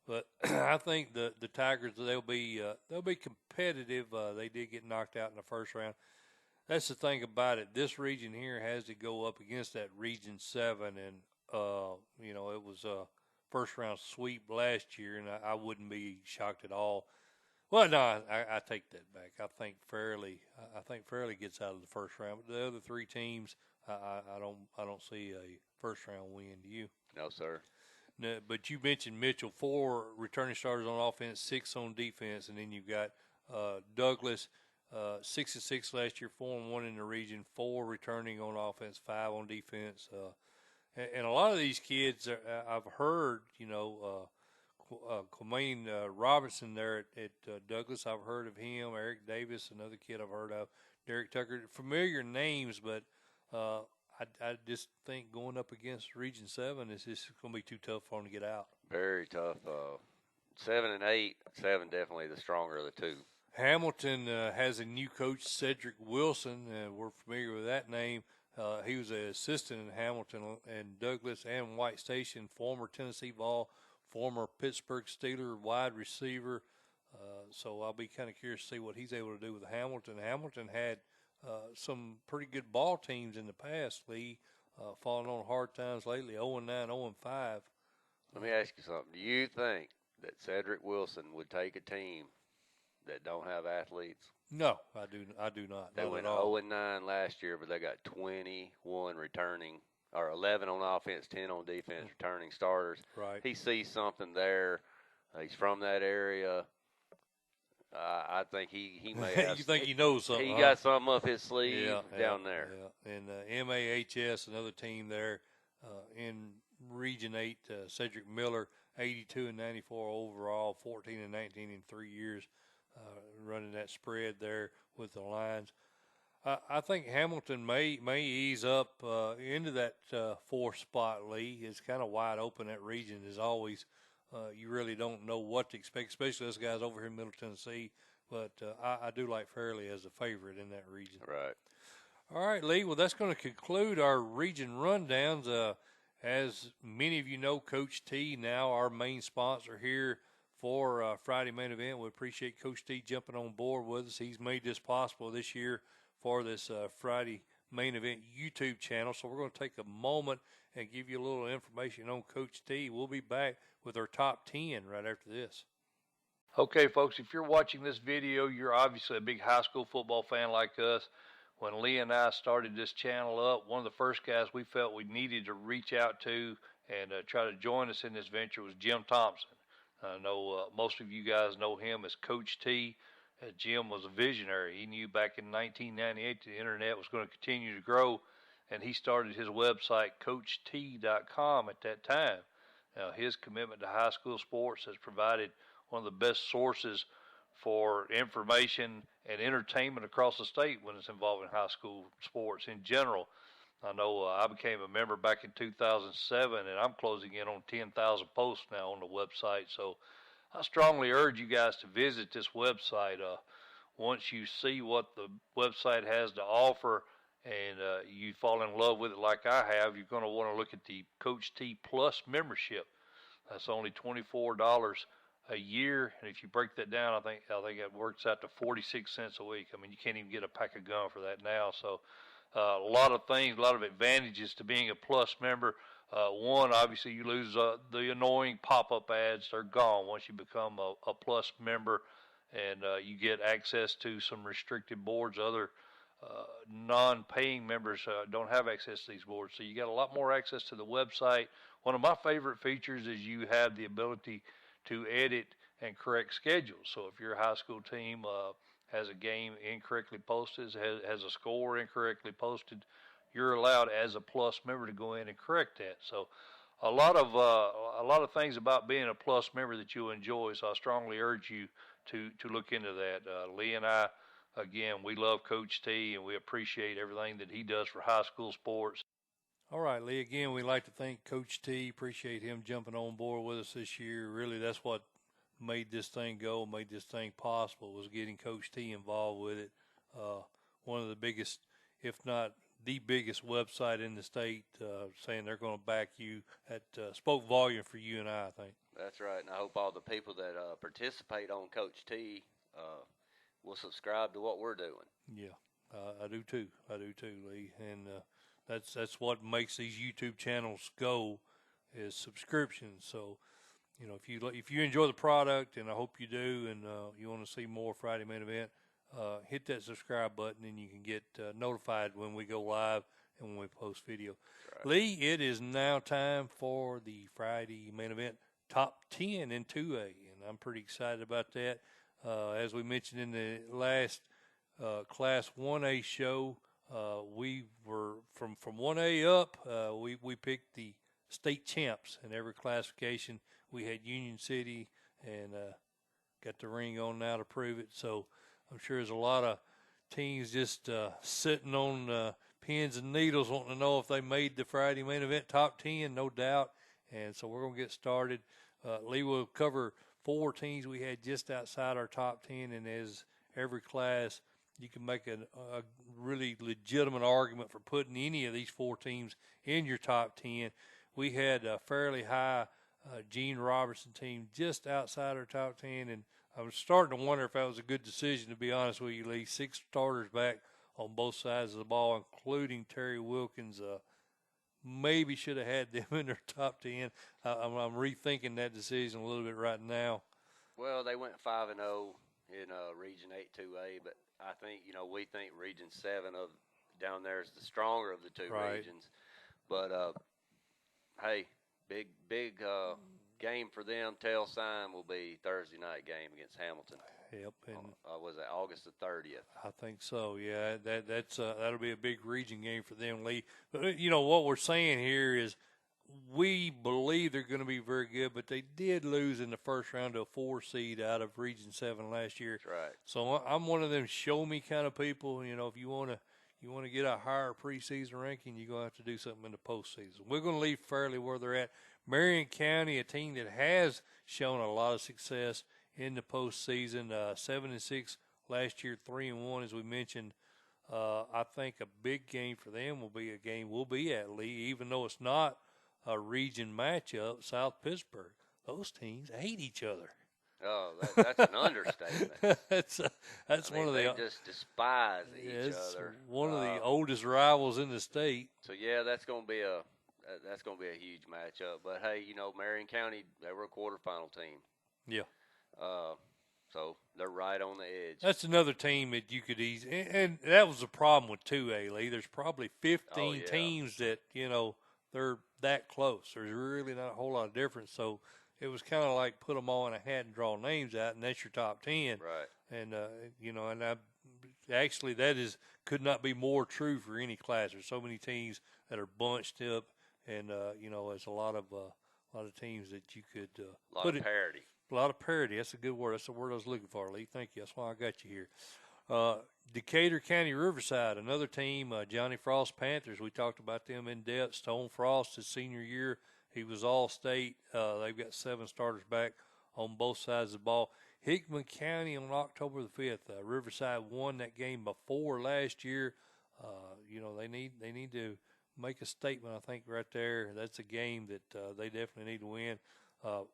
But I think the Tigers, they'll be competitive. They did get knocked out in the first round. That's the thing about it. This region here has to go up against that Region 7, and you know, it was a first round sweep last year, and I wouldn't be shocked at all. Well, no, I take that back. I think Fairleigh gets out of the first round. But the other 3 teams, I don't see a first round win. Do you? No, sir. No, but you mentioned Mitchell, 4 returning starters on offense, 6 on defense, and then you've got Douglas, 6-6 last year, 4-1 in the region, 4 returning on offense, 5 on defense. And a lot of these kids, I've heard, you know, Quamaine Robinson there at Douglas, I've heard of him. Eric Davis, another kid I've heard of. Derek Tucker, familiar names, but I just think going up against Region 7 is just going to be too tough for them to get out. Very tough. 7 and 8, 7 definitely the stronger of the 2. Hamilton has a new coach, Cedric Wilson. We're familiar with that name. He was an assistant in Hamilton and Douglas and White Station, former Tennessee Vol, former Pittsburgh Steeler wide receiver. So I'll be kind of curious to see what he's able to do with Hamilton. Hamilton had some pretty good ball teams in the past, Lee. falling on hard times lately, 0-9, 0-5. Let me ask you something. Do you think that Cedric Wilson would take a team that don't have athletes? No, I do not. They Not went at all. 0-9 last year, but they got 21 returning, or 11 on offense, 10 on defense, returning starters. Right. He sees something there. He's from that area. I think he may have. You think he knows something? He huh? got something up his sleeve down there. Yeah. And MAHS, another team there in Region 8, Cedric Miller, 82 and 94 overall, 14 and 19 in 3 years, running that spread there with the Lions. I think Hamilton may ease up into that 4th spot, Lee. It's kind of wide open. That region is always, you really don't know what to expect, especially us guys over here in Middle Tennessee. But I do like Fairleigh as a favorite in that region. Right. All right, Lee. Well, that's going to conclude our region rundowns. As many of you know, Coach T, now our main sponsor here for Friday Main Event. We appreciate Coach T jumping on board with us. He's made this possible this year for this Friday Main Event YouTube channel. So we're going to take a moment and give you a little information on Coach T. We'll be back with our top 10 right after this. Okay, folks, if you're watching this video, you're obviously a big high school football fan like us. When Lee and I started this channel up, one of the first guys we felt we needed to reach out to and try to join us in this venture was Jim Thompson. I know most of you guys know him as Coach T. Jim was a visionary. He knew back in 1998 the internet was going to continue to grow, and he started his website, CoachT.com, at that time. Now, his commitment to high school sports has provided one of the best sources for information and entertainment across the state when it's involving high school sports in general. I know I became a member back in 2007, and I'm closing in on 10,000 posts now on the website. So I strongly urge you guys to visit this website. Once you see what the website has to offer and you fall in love with it like I have, you're going to want to look at the Coach T Plus membership. That's only $24 a year, and if you break that down, I think it works out to 46 cents a week. I mean, you can't even get a pack of gum for that now. So a lot of things, a lot of advantages to being a Plus member. One, obviously, you lose the annoying pop-up ads. They're gone once you become a Plus member, and you get access to some restricted boards. Other non-paying members don't have access to these boards, so you got a lot more access to the website. One of my favorite features is you have the ability to edit and correct schedules. So if your high school team has a game incorrectly posted, has a score incorrectly posted, you're allowed as a Plus member to go in and correct that. So a lot of things about being a Plus member that you'll enjoy. So I strongly urge you to look into that. Lee and I, again, we love Coach T, and we appreciate everything that he does for high school sports. All right, Lee, again, we'd like to thank Coach T. Appreciate him jumping on board with us this year. Really, that's what made this thing go, made this thing possible, was getting Coach T involved with it. One of the biggest, if not the biggest website in the state, saying they're going to back you. That spoke volume for you and I think. That's right, and I hope all the people that participate on Coach T will subscribe to what we're doing. Yeah, I do too. Lee. And that's what makes these YouTube channels go, is subscriptions. So, you know, if you enjoy the product, and I hope you do, and you want to see more Friday Main Event, hit that subscribe button, and you can get notified when we go live and when we post video. Right. Lee, it is now time for the Friday Main Event Top 10 in 2A, and I'm pretty excited about that. As we mentioned in the last Class 1A show, we were from 1A up. We picked the state champs in every classification. We had Union City, and got the ring on now to prove it. So I'm sure there's a lot of teams just sitting on pins and needles wanting to know if they made the Friday Main Event Top 10, no doubt. And so we're going to get started. Lee will cover 4 teams we had just outside our top 10, and as every class, you can make a really legitimate argument for putting any of these 4 teams in your top 10. We had a fairly high Gene Robertson team just outside our top 10, and I was starting to wonder if that was a good decision, to be honest with you, Lee. 6 starters back on both sides of the ball, including Terry Wilkins. maybe should have had them in their top 10. I'm rethinking that decision a little bit right now. Well, they went 5-0 in Region 8 2A, but I think we think Region 7 of down there is the stronger of the two Right. regions. But hey, big game for them. Tail sign will be Thursday night game against Hamilton. Yep, and Was it August the 30th? I think so. Yeah, that's that'll be a big region game for them, Lee. But what we're saying here is we believe they're going to be very good, but they did lose in the first round to a 4 seed out of Region 7 last year. That's right. So I'm one of them show me kind of people. If you want to get a higher preseason ranking, you're going to have to do something in the postseason. We're going to leave fairly where they're at. Marion County, a team that has shown a lot of success in the postseason, 7-6 last year, 3-1 as we mentioned. I think a big game for them will be a game we'll be at, Lee, even though it's not a region matchup. South Pittsburgh, those teams hate each other. Oh, that's an understatement. that's one of they the just despise yeah, each it's other. one of the oldest rivals in the state. So yeah, that's gonna be a huge matchup. But hey, Marion County, they were a quarterfinal team. Yeah. So they're right on the edge. That's another team that you could easily, and that was the problem with 2A, Lee. There's probably 15 yeah. teams that, they're that close. There's really not a whole lot of difference. So it was kind of like put them all in a hat and draw names out, and that's your top 10. Right. And, actually that could not be more true for any class. There's so many teams that are bunched up, and, there's a lot of teams that you could A lot of parity. A lot of parity. That's a good word. That's the word I was looking for, Lee. Thank you. That's why I got you here. Decatur County Riverside, another team, Johnny Frost Panthers. We talked about them in depth. Stone Frost, his senior year, he was all-state. They've got 7 starters back on both sides of the ball. Hickman County on October the 5th. Riverside won that game before last year. They need to make a statement, I think, right there. That's a game that they definitely need to win.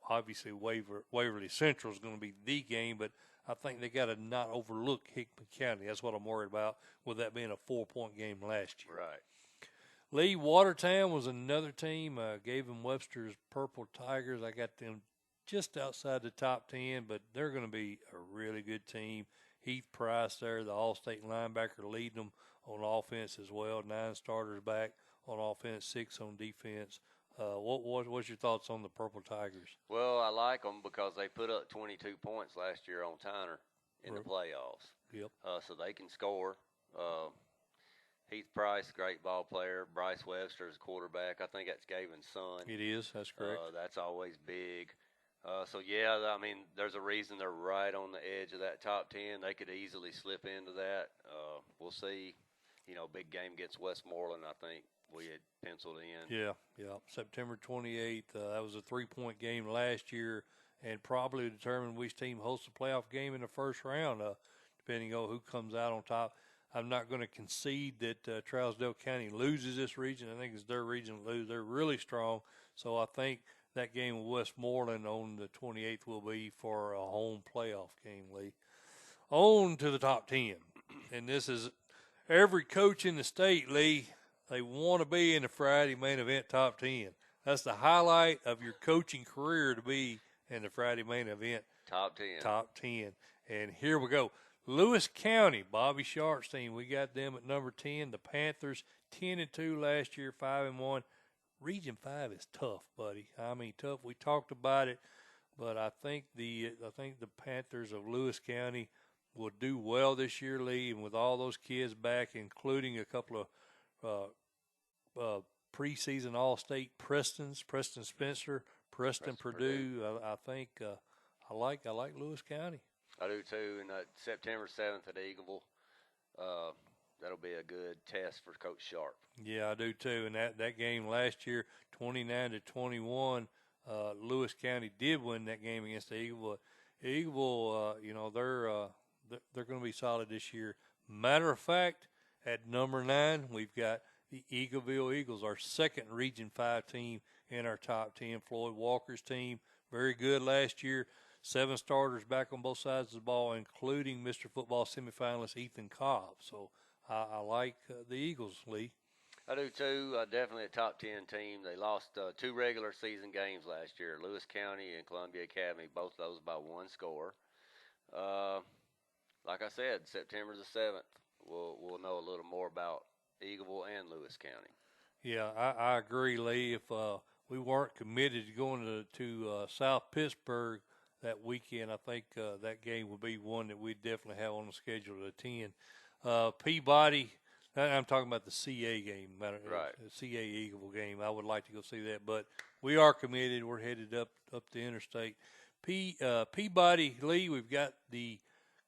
Obviously, Waverly Central is going to be the game, but I think they got to not overlook Hickman County. That's what I'm worried about, with that being a 4-point game last year. Right. Lee, Watertown was another team. Gave them Webster's Purple Tigers. I got them just outside the top 10, but they're going to be a really good team. Heath Price there, the all-state linebacker, leading them on offense as well. 9 starters back on offense, 6 on defense. What's your thoughts on the Purple Tigers? Well, I like them because they put up 22 points last year on Tyner in the playoffs. Yep. So they can score. Heath Price, great ball player. Bryce Webster is quarterback. I think that's Gavin's son. It is. That's correct. That's always big. So, yeah, I mean, there's a reason they're right on the edge of that top 10. They could easily slip into that. We'll see. Big game against Westmoreland, I think we had penciled in. Yeah. September 28th. That was a 3-point game last year, and probably determine which team hosts a playoff game in the first round, depending on who comes out on top. I'm not going to concede that Trousdale County loses this region. I think it's their region to lose. They're really strong. So I think that game with Westmoreland on the 28th will be for a home playoff game, Lee. On to the top 10. And this is every coach in the state, Lee, they want to be in the Friday main event top 10. That's the highlight of your coaching career, to be in the Friday main event Top 10. Top 10. And here we go. Lewis County, Bobby Sharp's team, we got them at number 10. The Panthers, 10-2 last year, 5-1. Region 5 is tough, buddy. I mean, tough. We talked about it, but I think the Panthers of Lewis County will do well this year, Lee, and with all those kids back, including a couple of preseason All-State Preston Spencer, Preston Purdue. I think I like Lewis County. I do too. And September 7th at Eagleville, that'll be a good test for Coach Sharp. Yeah, I do too. And that game last year, 29-21, Lewis County did win that game against Eagleville. Eagleville, they're going to be solid this year. Matter of fact, at number 9, we've got the Eagleville Eagles, our second Region 5 team in our top 10. Floyd Walker's team, very good last year. 7 starters back on both sides of the ball, including Mr. Football semifinalist Ethan Cobb. So I like the Eagles, Lee. I do too. Definitely a top 10 team. They lost 2 regular season games last year. Lewis County and Columbia Academy, both of those by 1 score. Like I said, September the 7th, we'll know a little more about Eagleville and Lewis County. Yeah, I agree, Lee. If we weren't committed to going to South Pittsburgh that weekend, I think that game would be one that we'd definitely have on the schedule to attend. Peabody, I'm talking about the CA game, Right. The CA Eagleville game. I would like to go see that, but we are committed. We're headed up the interstate. Peabody, Lee, we've got the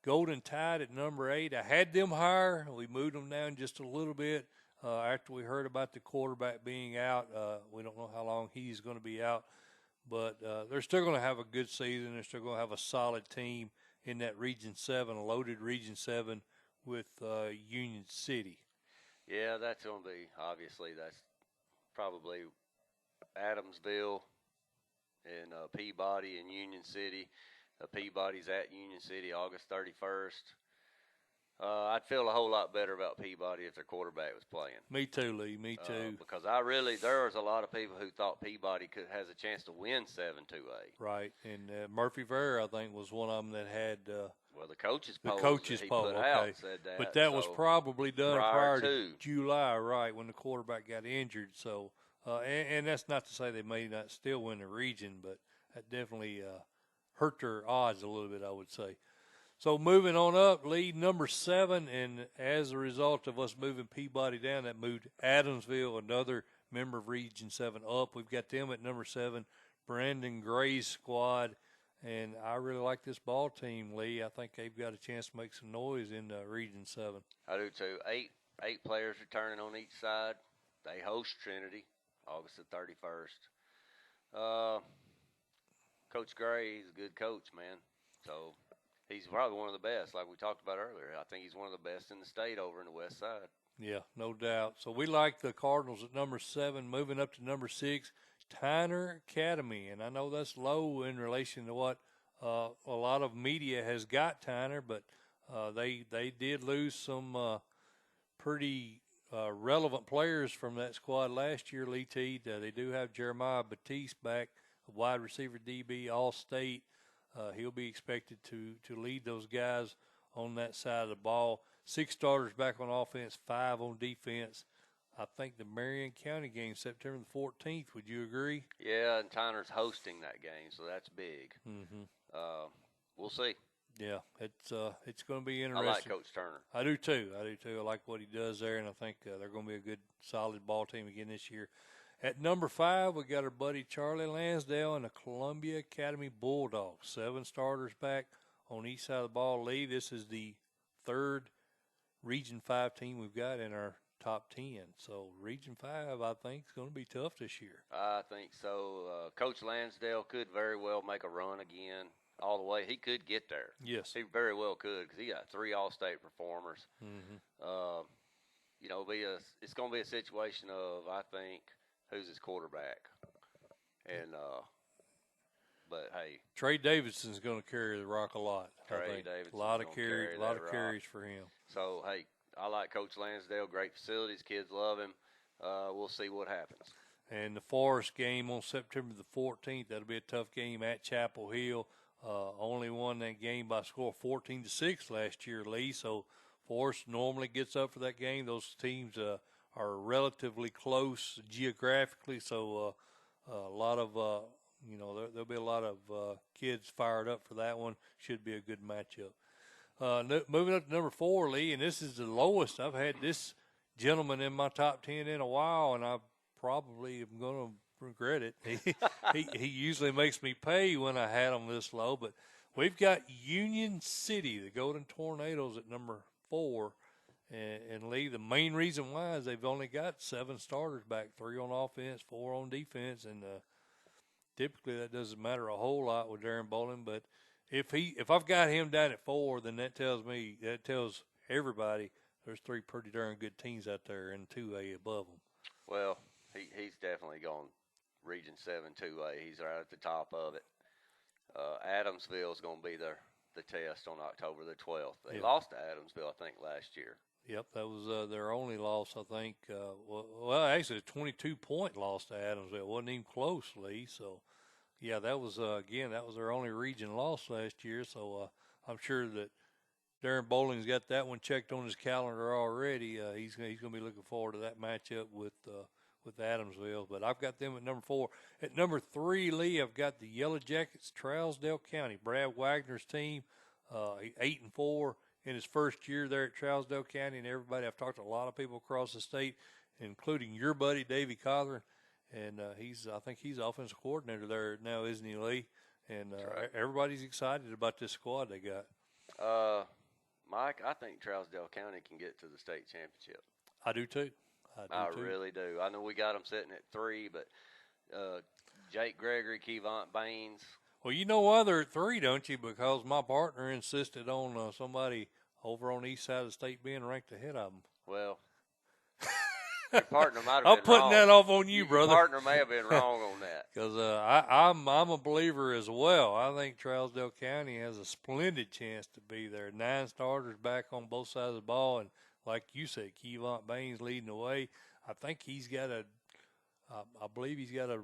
Golden Tide at number 8. I had them higher. We moved them down just a little bit after we heard about the quarterback being out. We don't know how long he's going to be out, but they're still going to have a good season. They're still going to have a solid team in that Region 7, a loaded Region 7 with Union City. Yeah, that's going to be, obviously, that's probably Adamsville and Peabody and Union City. Peabody's at Union City August 31st. I'd feel a whole lot better about Peabody if their quarterback was playing. Me too, Lee. Me too. Because there was a lot of people who thought Peabody has a chance to win 7-2A. Right, and Murphy Fair, I think, was one of them that had Well, the coaches the poll coaches that he poll. put Okay, out said that. but that was so probably done prior to to. July, right, when the quarterback got injured. So, and that's not to say they may not still win the region, but that definitely hurt their odds a little bit, I would say. So moving on up, lead number 7, and as a result of us moving Peabody down, that moved Adamsville, another member of Region 7, up. We've got them at number 7, Brandon Gray's squad, and I really like this ball team, Lee. I think they've got a chance to make some noise in Region 7. I do too. Eight players returning on each side. They host Trinity August the 31st. Coach Gray, he's a good coach, man. So he's probably one of the best, like we talked about earlier. I think he's one of the best in the state over in the west side. Yeah, no doubt. So we like the Cardinals at number 7, moving up to number 6, Tyner Academy. And I know that's low in relation to what a lot of media has got Tyner, but they did lose some pretty relevant players from that squad last year, Lee T. They do have Jeremiah Batiste back, a wide receiver DB, all-state. He'll be expected to lead those guys on that side of the ball. 6 starters back on offense, 5 on defense. I think the Marion County game, September the 14th. Would you agree? Yeah, and Tyner's hosting that game, so that's big. Mm-hmm. We'll see. Yeah, it's going to be I interesting. like Coach Turner. I do too. I like what he does there, and I think they're going to be a good, solid ball team again this year. At number 5, we got our buddy Charlie Lansdale and the Columbia Academy Bulldogs. 7 starters back on each side of the ball. Lee, this is the 3rd Region 5 team we've got in our top 10. So Region 5, I think, is going to be tough this year. I think so. Coach Lansdale could very well make a run again all the way. He could get there. Yes. He very well could because he got 3 all-state performers. Mm-hmm. It's going to be a situation of, I think, who's his quarterback. And but hey, Trey Davidson's going to carry the rock a lot. Trey Davidson's a lot of gonna carry a lot that of rock. carries for him. So hey, I like Coach Lansdale. Great facilities, kids love him. We'll see what happens. And the Forest game on September the 14th, that'll be a tough game at Chapel Hill. Only won that game by a score of 14-6 last year, Lee. So Forest normally gets up for that game. Those teams are relatively close geographically, so a lot of there'll be a lot of kids fired up for that one. Should be a good matchup. Moving up to number 4, Lee, and this is the lowest. I've had this gentleman in my top 10 in a while, and I probably am going to regret it. He usually makes me pay when I had him this low, but we've got Union City, the Golden Tornadoes, at number 4. And Lee, the main reason why is they've only got 7 starters back, 3 on offense, 4 on defense, and typically that doesn't matter a whole lot with Darren Bolin. But if I've got him down at 4, then that tells everybody there's 3 pretty darn good teams out there in 2A above them. Well, he's definitely gone Region 7 2A. He's right at the top of it. Adamsville is going to be the test on October the 12th. They lost to Adamsville, I think, last year. Yep, that was their only loss, I think. Well, actually, a 22-point loss to Adamsville. It wasn't even close, Lee. So, yeah, that was again, that was their only region loss last year. So I'm sure that Darren Bowling's got that one checked on his calendar already. He's going to be looking forward to that matchup with Adamsville. But I've got them at number 4. At number 3, Lee, I've got the Yellow Jackets, Trousdale County. Brad Wagner's team, 8-4 in his first year there at Trousdale County, and everybody. I've talked to a lot of people across the state, including your buddy Davey Cothran, and I think he's offensive coordinator there now, isn't he, Lee? And right. Everybody's excited about this squad they got. Mike, I think Trousdale County can get to the state championship. I do too. I really do. I know we got them sitting at 3, but Jake Gregory, Kevont Baines. Well, you know why they're at 3, don't you? Because my partner insisted on somebody over on the east side of the state being ranked ahead of them. Well, your partner might have I'm been putting wrong. that off on you, Your brother. partner may have been wrong on that. Because I'm a believer as well. I think Trousdale County has a splendid chance to be there. 9 starters back on both sides of the ball, and like you said, Kevont Baines leading the way. I think he's got I believe he's got a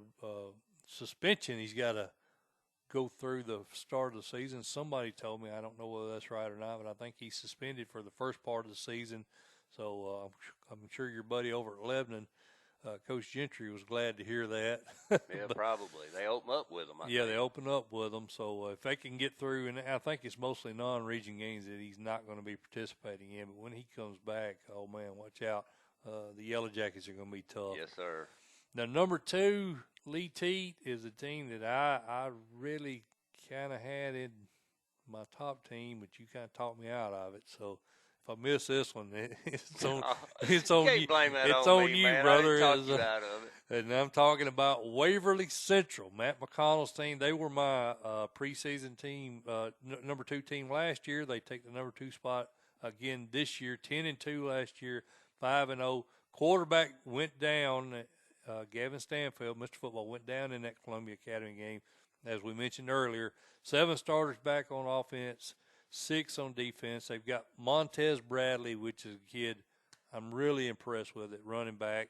suspension. He's got to go through the start of the season. Somebody told me, I don't know whether that's right or not, but I think he's suspended for the first part of the season. So I'm sure your buddy over at Lebanon, Coach Gentry, was glad to hear that. Yeah, probably. They open up with them. I think. They open up with them. So if they can get through, and I think it's mostly non-region games that he's not going to be participating in, but when he comes back, oh, man, watch out. The Yellow Jackets are going to be tough. Yes, sir. Now, number 2, Lee Teat, is a team that I really kind of had in my top team, but you kind of talked me out of it. So if I miss this one, it's on it's on can't you. blame that It's on on me, you, man. brother. I didn't talk you out of it. And I'm talking about Waverly Central, Matt McConnell's team. They were my preseason team, number 2 team last year. They take the number 2 spot again this year. 10-2 last year, 5-0. Quarterback went down. Gavin Stanfield, Mr. Football, went down in that Columbia Academy game, as we mentioned earlier. 7 starters back on offense, 6 on defense. They've got Montez Bradley, which is a kid I'm really impressed with at running back.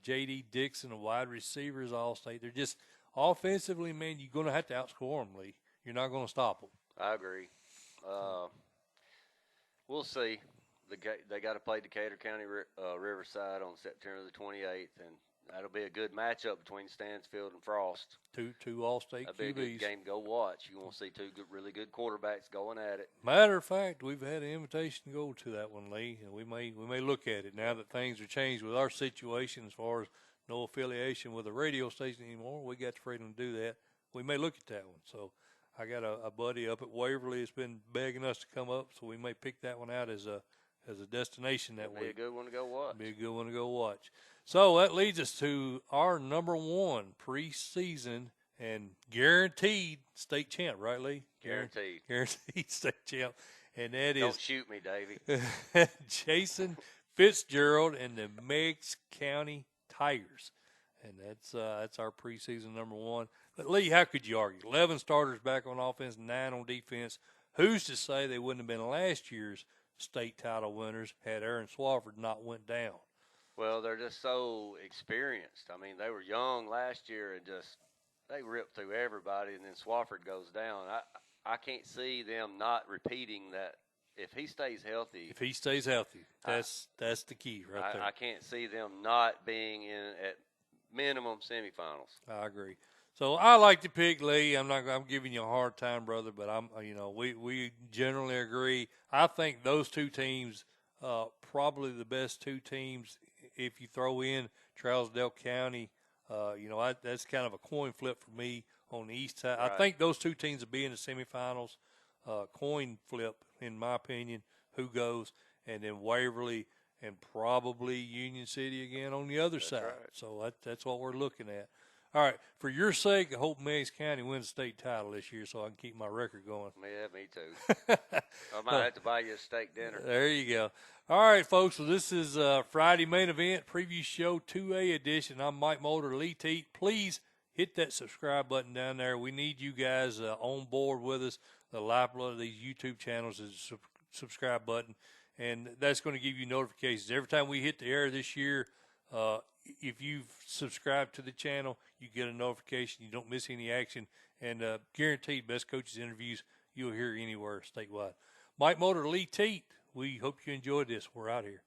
J.D. Dixon, a wide receiver, is all-state. They're just offensively, man, you're going to have to outscore them, Lee. You're not going to stop them. I agree. We'll see. They got to play Decatur County Riverside on September the 28th, and that'll be a good matchup between Stansfield and Frost. Two all-state That'll be a good QBs. game to go watch. You want to see 2 really good quarterbacks going at it. Matter of fact, we've had an invitation to go to that one, Lee, and we may look at it now that things are changed with our situation as far as no affiliation with a radio station anymore. We got the freedom to do that. We may look at that one. So I got a buddy up at Waverly that's been begging us to come up, so we may pick that one out as a destination that That'll be a week. good one to go watch. Be a good one to go watch. So that leads us to our number 1 preseason and guaranteed state champ, right, Lee? Guaranteed. Guaranteed state champ. And that Don't is shoot me, Davey. Jason Fitzgerald and the Meigs County Tigers. And that's our preseason number 1. But, Lee, how could you argue? 11 starters back on offense, 9 on defense. Who's to say they wouldn't have been last year's state title winners had Aaron Swafford not went down? Well, they're just so experienced. I mean, they were young last year and just they ripped through everybody, and then Swafford goes down. I can't see them not repeating that if he stays healthy. If he stays healthy, that's the key right there. I can't see them not being in at minimum semifinals. I agree. So I like to pick Lee. I'm giving you a hard time, brother, but we generally agree. I think those 2 teams, probably the best 2 teams. If you throw in Trousdale County, that's kind of a coin flip for me on the east side. Right. I think those 2 teams will be in the semifinals. Coin flip, in my opinion, who goes, and then Waverly and probably Union City again on the other side. Right. So that's what we're looking at. All right, for your sake, I hope Meigs County wins the state title this year so I can keep my record going. Yeah, me too. I might have to buy you a steak dinner. There you go. All right, folks, so this is Friday Main Event Preview Show 2A edition. I'm Mike Mulder, Lee Teat. Please hit that subscribe button down there. We need you guys on board with us. The lifeblood of these YouTube channels is the subscribe button. and that's going to give you notifications every time we hit the air this year. If you've subscribed to the channel, you get a notification. You don't miss any action, and guaranteed best coaches interviews you'll hear anywhere statewide. Mike Motor, Lee Teat, we hope you enjoyed this. We're out here.